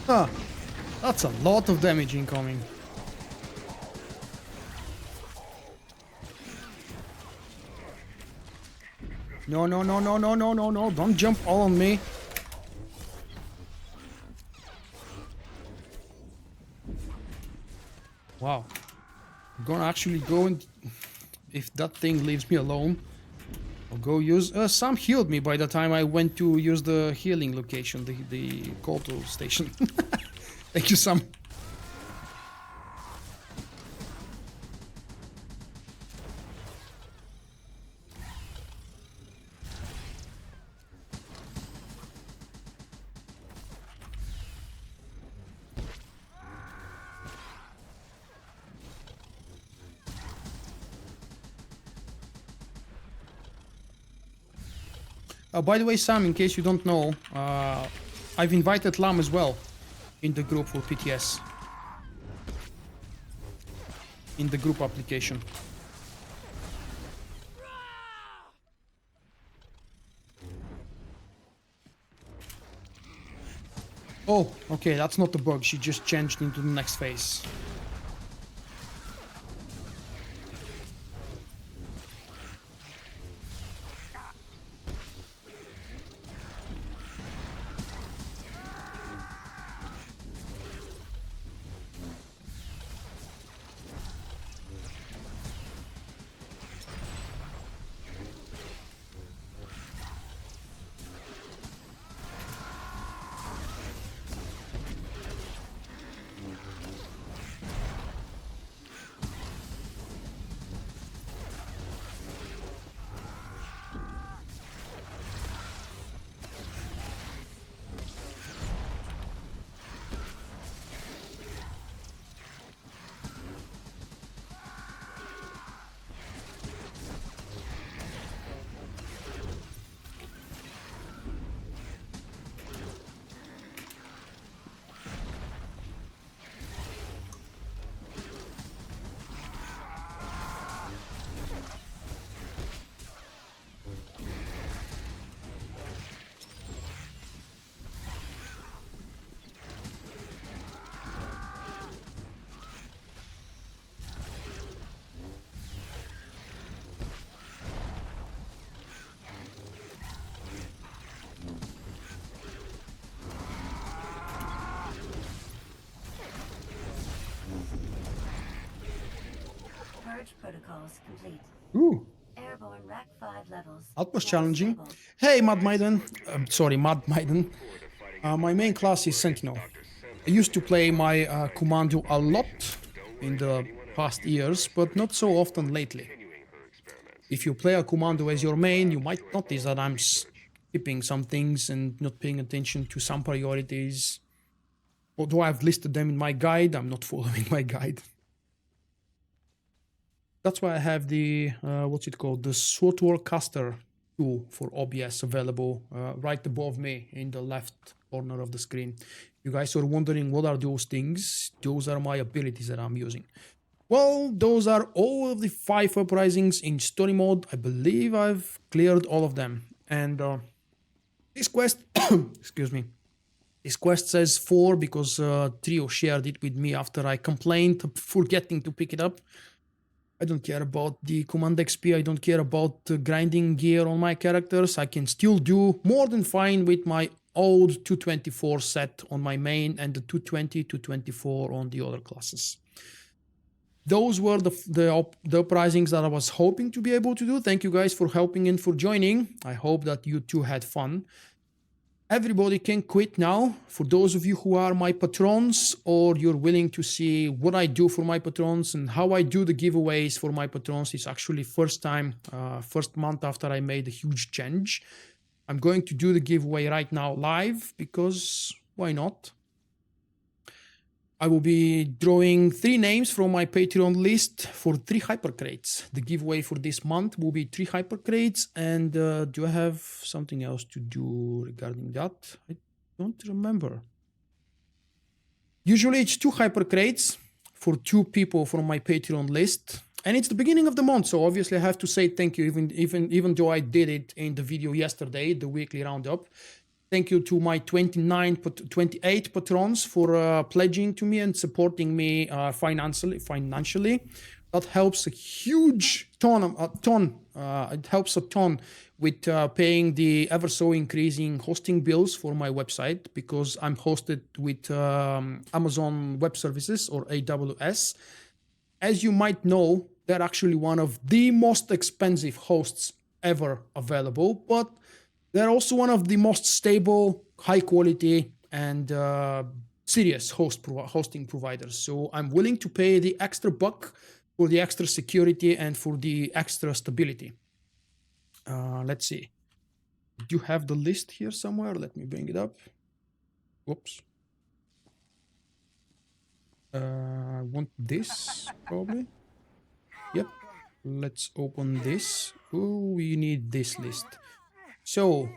Huh. That's a lot of damage incoming. No, no, no, no, no, no, no, no. Don't jump all on me. Wow. I'm gonna actually go and... If that thing leaves me alone, I'll go use... Sam healed me by the time I went to use the healing location, the Koto station. Thank you, Sam. By the way, Sam, in case you don't know, I've invited Lam as well in the group for PTS. In the group application. Oh, okay, that's not the bug. She just changed into the next phase. Purge protocols complete. Ooh. Airborne Rack 5 levels. That was now challenging. stable. Hey, Mad Maiden. Sorry, Mad Maiden. My main class is Sentinel. I used to play my commando a lot in the past years, but not so often lately. If you play a commando as your main, you might notice that I'm skipping some things and not paying attention to some priorities. Although I've listed them in my guide, I'm not following my guide. That's why I have the, what's it called? The SWTOR caster tool for OBS available right above me in the left corner of the screen. You guys are wondering what are those things? Those are my abilities that I'm using. Well, those are all of the 5 uprisings in story mode. I believe I've cleared all of them. And this quest, excuse me, this quest says 4 because Trio shared it with me after I complained forgetting to pick it up. I don't care about the command XP, I don't care about grinding gear on my characters. I can still do more than fine with my old 224 set on my main and the 220, 224 on the other classes. Those were the uprisings that I was hoping to be able to do. Thank you guys for helping and for joining. I hope that you too had fun. Everybody can quit now. For those of you who are my patrons, or you're willing to see what I do for my patrons and how I do the giveaways for my patrons, it's actually first month after I made a huge change. I'm going to do the giveaway right now live because why not? I will be drawing 3 names from my Patreon list for 3 Hypercrates. The giveaway for this month will be 3 Hypercrates. And do I have something else to do regarding that? I don't remember. Usually it's 2 Hypercrates for 2 people from my Patreon list. And it's the beginning of the month, so obviously I have to say thank you, even though I did it in the video yesterday, the weekly roundup. Thank you to my 28 patrons for pledging to me and supporting me financially. That helps a huge it helps a ton with paying the ever so increasing hosting bills for my website, because I'm hosted with Amazon Web Services, or AWS. As you might know, they're actually one of the most expensive hosts ever available, but they're also one of the most stable, high quality, and serious hosting providers. So I'm willing to pay the extra buck for the extra security and for the extra stability. Let's see. Do you have the list here somewhere? Let me bring it up. Whoops. I want this, probably. Yep. Let's open this. Oh, we need this list. So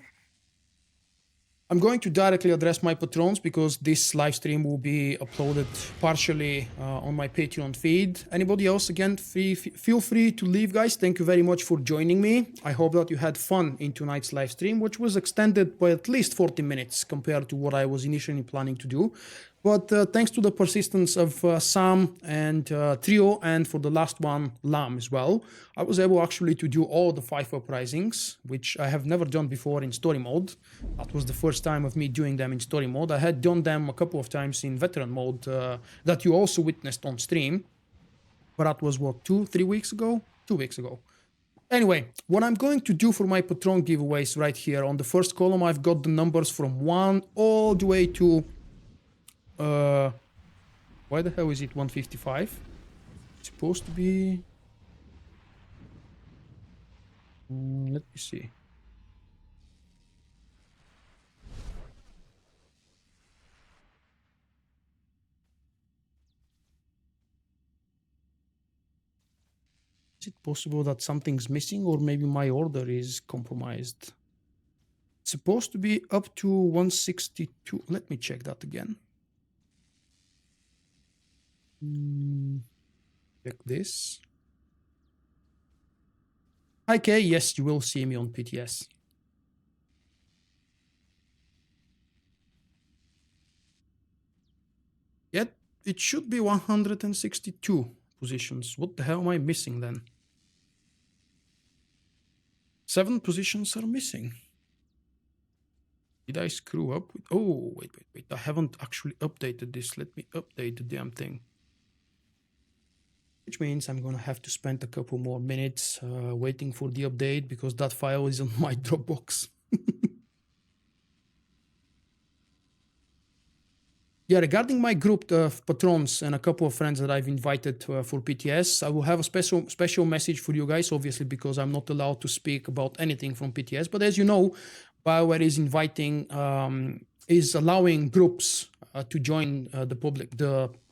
I'm going to directly address my patrons, because this live stream will be uploaded partially on my Patreon feed. Anybody else, again, feel free to leave, guys. Thank you very much for joining me. I hope that you had fun in tonight's live stream, which was extended by at least 40 minutes compared to what I was initially planning to do. But thanks to the persistence of Sam and Trio, and for the last one, Lam as well, I was able actually to do all the 5 Uprisings, which I have never done before in story mode. That was the first time of me doing them in story mode. I had done them a couple of times in veteran mode that you also witnessed on stream. But that was, what, 2-3 weeks ago? 2 weeks ago. Anyway, what I'm going to do for my patron giveaways right here, on the first column, I've got the numbers from 1 all the way to... why the hell is it 155? It's supposed to be... let me see. Is it possible that something's missing, or maybe my order is compromised? It's supposed to be up to 162. Let me check that again. Check this. Hi Kay, yes, you will see me on PTS. Yet it should be 162 positions. What the hell am I missing then? 7 positions are missing. Did I screw up? Oh, wait. I haven't actually updated this. Let me update the damn thing. Which means I'm gonna have to spend a couple more minutes waiting for the update, because that file is on my Dropbox. Yeah, regarding my group of patrons and a couple of friends that I've invited for PTS, I will have a special message for you guys, obviously, because I'm not allowed to speak about anything from PTS. But as you know, BioWare is allowing groups to join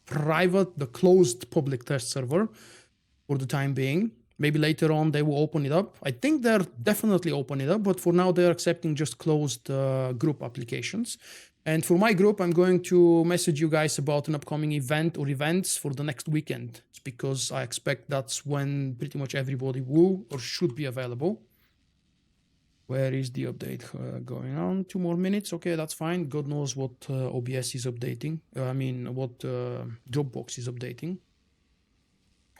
the closed public test server for the time being. Maybe later on they will open it up. I think they're definitely opening it up, but for now they're accepting just closed group applications. And for my group, I'm going to message you guys about an upcoming event or events for the next weekend. It's because I expect that's when pretty much everybody will or should be available. Where is the update going on? 2 more minutes. Okay, that's fine. God knows what OBS is updating. What Dropbox is updating.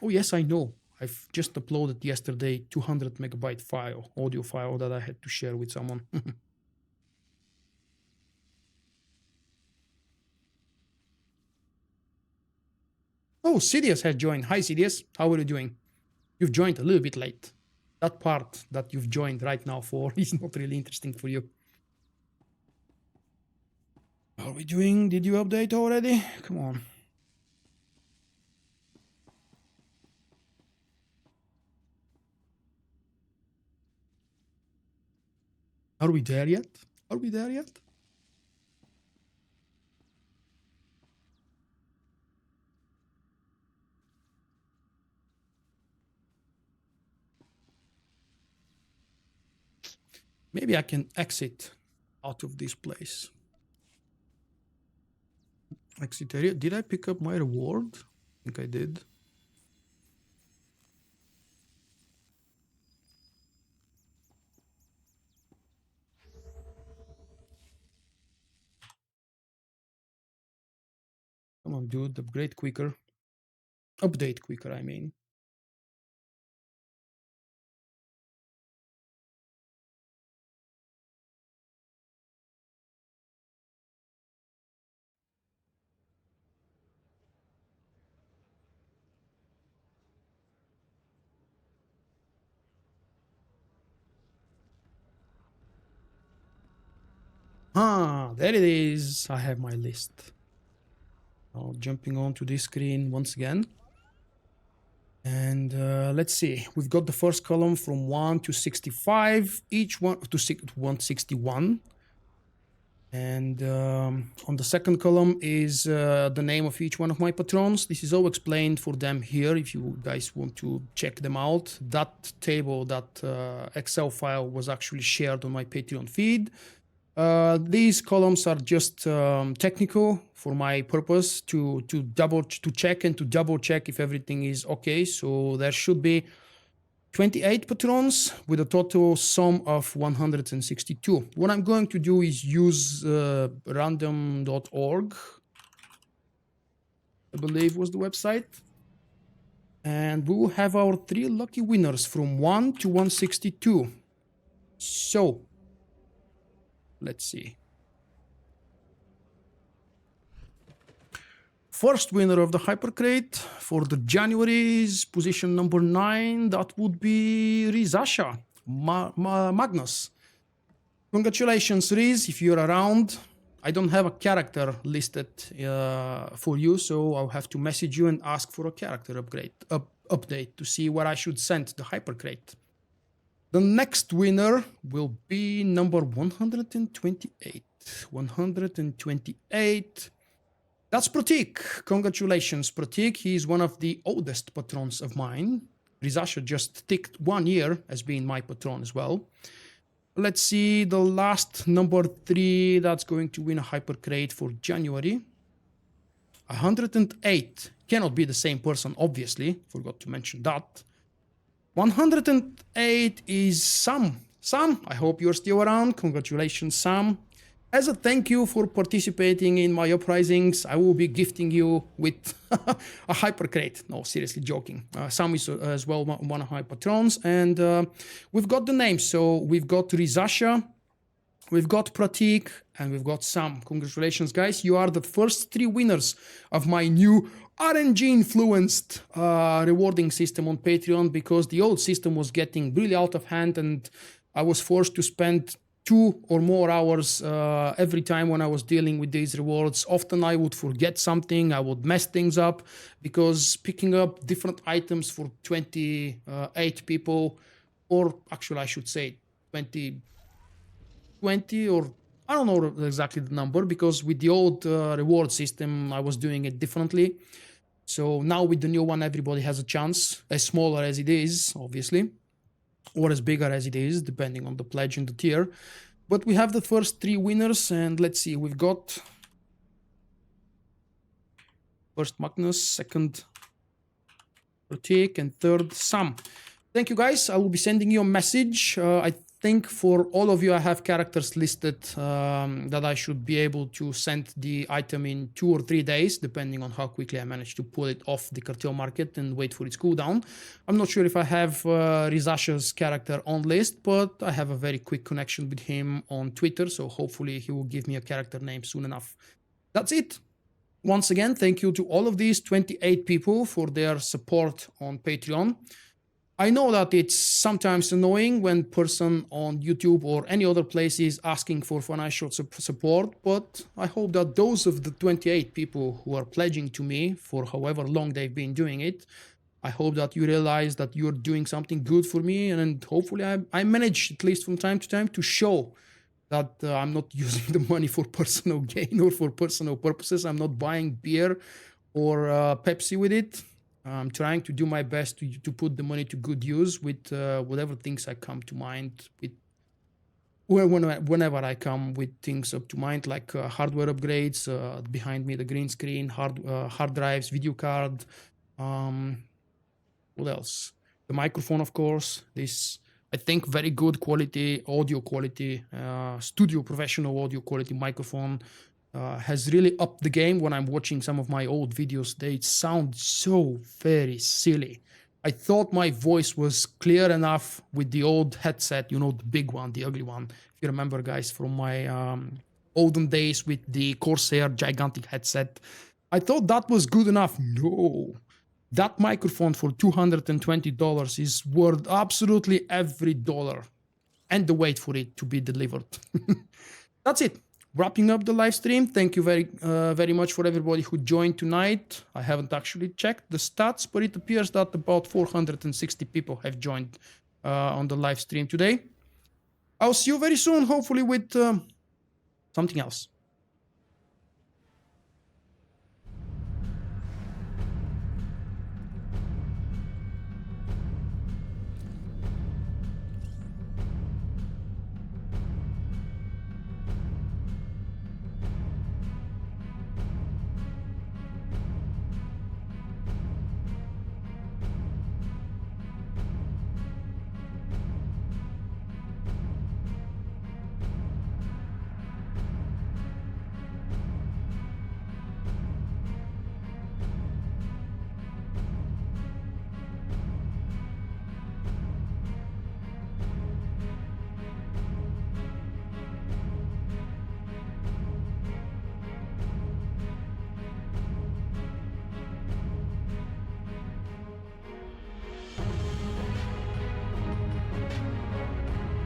Oh, yes, I know. I've just uploaded yesterday 200 megabyte file, audio file that I had to share with someone. Oh, Sidious has joined. Hi, Sidious. How are you doing? You've joined a little bit late. That part that you've joined right now for is not really interesting for you. Are we doing? Did you update already? Come on. Are we there yet? Are we there yet? Maybe I can exit out of this place. Exit area. Did I pick up my reward? I think I did. Come on, dude. Upgrade quicker. Update quicker, I mean. Ah, there it is. I have my list. Now jumping onto this screen once again. And let's see. We've got the first column from 1 to 65, each one to 161. And on the second column is the name of each one of my patrons. This is all explained for them here if you guys want to check them out. That table, that Excel file was actually shared on my Patreon feed. These columns are just technical for my purpose to check and to double check if everything is okay. So there should be 28 patrons with a total sum of 162. What I'm going to do is use random.org, I believe was the website. And we will have our 3 lucky winners from 1 to 162. So, let's see. First winner of the Hypercrate for the January's position number 9, that would be Rizasha Magnus. Congratulations, Riz, if you're around. I don't have a character listed for you, so I'll have to message you and ask for a character update to see what I should send the Hypercrate. The next winner will be number 128. 128. That's Pratik. Congratulations, Pratik. He is one of the oldest patrons of mine. Rizasha just ticked 1 year as being my patron as well. Let's see the last number 3 that's going to win a Hypercrate for January. 108. Cannot be the same person, obviously. Forgot to mention that. 108 is Sam. Sam, I hope you're still around. Congratulations, Sam. As a thank you for participating in my Uprisings, I will be gifting you with a Hypercrate. No, seriously, joking. Sam is as well one of my patrons, and we've got the names. So we've got Rizasha, we've got Pratik, and we've got Sam. Congratulations, guys. You are the first 3 winners of my new RNG-influenced rewarding system on Patreon, because the old system was getting really out of hand, and I was forced to spend 2 or more hours every time when I was dealing with these rewards. Often I would forget something, I would mess things up, because picking up different items for 28 people, or actually I should say 20 or I don't know exactly the number, because with the old reward system I was doing it differently. So now with the new one, everybody has a chance, as smaller as it is, obviously, or as bigger as it is, depending on the pledge and the tier. But we have the first 3 winners, and let's see, we've got first Magnus, second Pratik, and third Sam. Thank you, guys. I will be sending you a message. I think for all of you, I have characters listed that I should be able to send the item in 2 or 3 days, depending on how quickly I manage to pull it off the cartel market and wait for its cooldown. I'm not sure if I have Rizasha's character on list, but I have a very quick connection with him on Twitter, so hopefully he will give me a character name soon enough. That's it. Once again, thank you to all of these 28 people for their support on Patreon. I know that it's sometimes annoying when person on YouTube or any other place is asking for financial support, but I hope that those of the 28 people who are pledging to me for however long they've been doing it, I hope that you realize that you're doing something good for me, and hopefully I manage at least from time to time to show that I'm not using the money for personal gain or for personal purposes. I'm not buying beer or Pepsi with it. I'm trying to do my best to put the money to good use with whatever things I come to mind with. Whenever I come with things up to mind, like hardware upgrades, behind me the green screen, hard drives, video card, what else? The microphone, of course. This, I think, very good quality audio quality, studio professional audio quality microphone has really upped the game. When I'm watching some of my old videos, they sound so very silly. I thought my voice was clear enough with the old headset, you know, the big one, the ugly one. If you remember, guys, from my olden days with the Corsair gigantic headset, I thought that was good enough. No. That microphone for $220 is worth absolutely every dollar and the wait for it to be delivered. That's it. Wrapping up the live stream. Thank you very much for everybody who joined tonight. I haven't actually checked the stats, but it appears that about 460 people have joined on the live stream today. I'll see you very soon, hopefully with something else.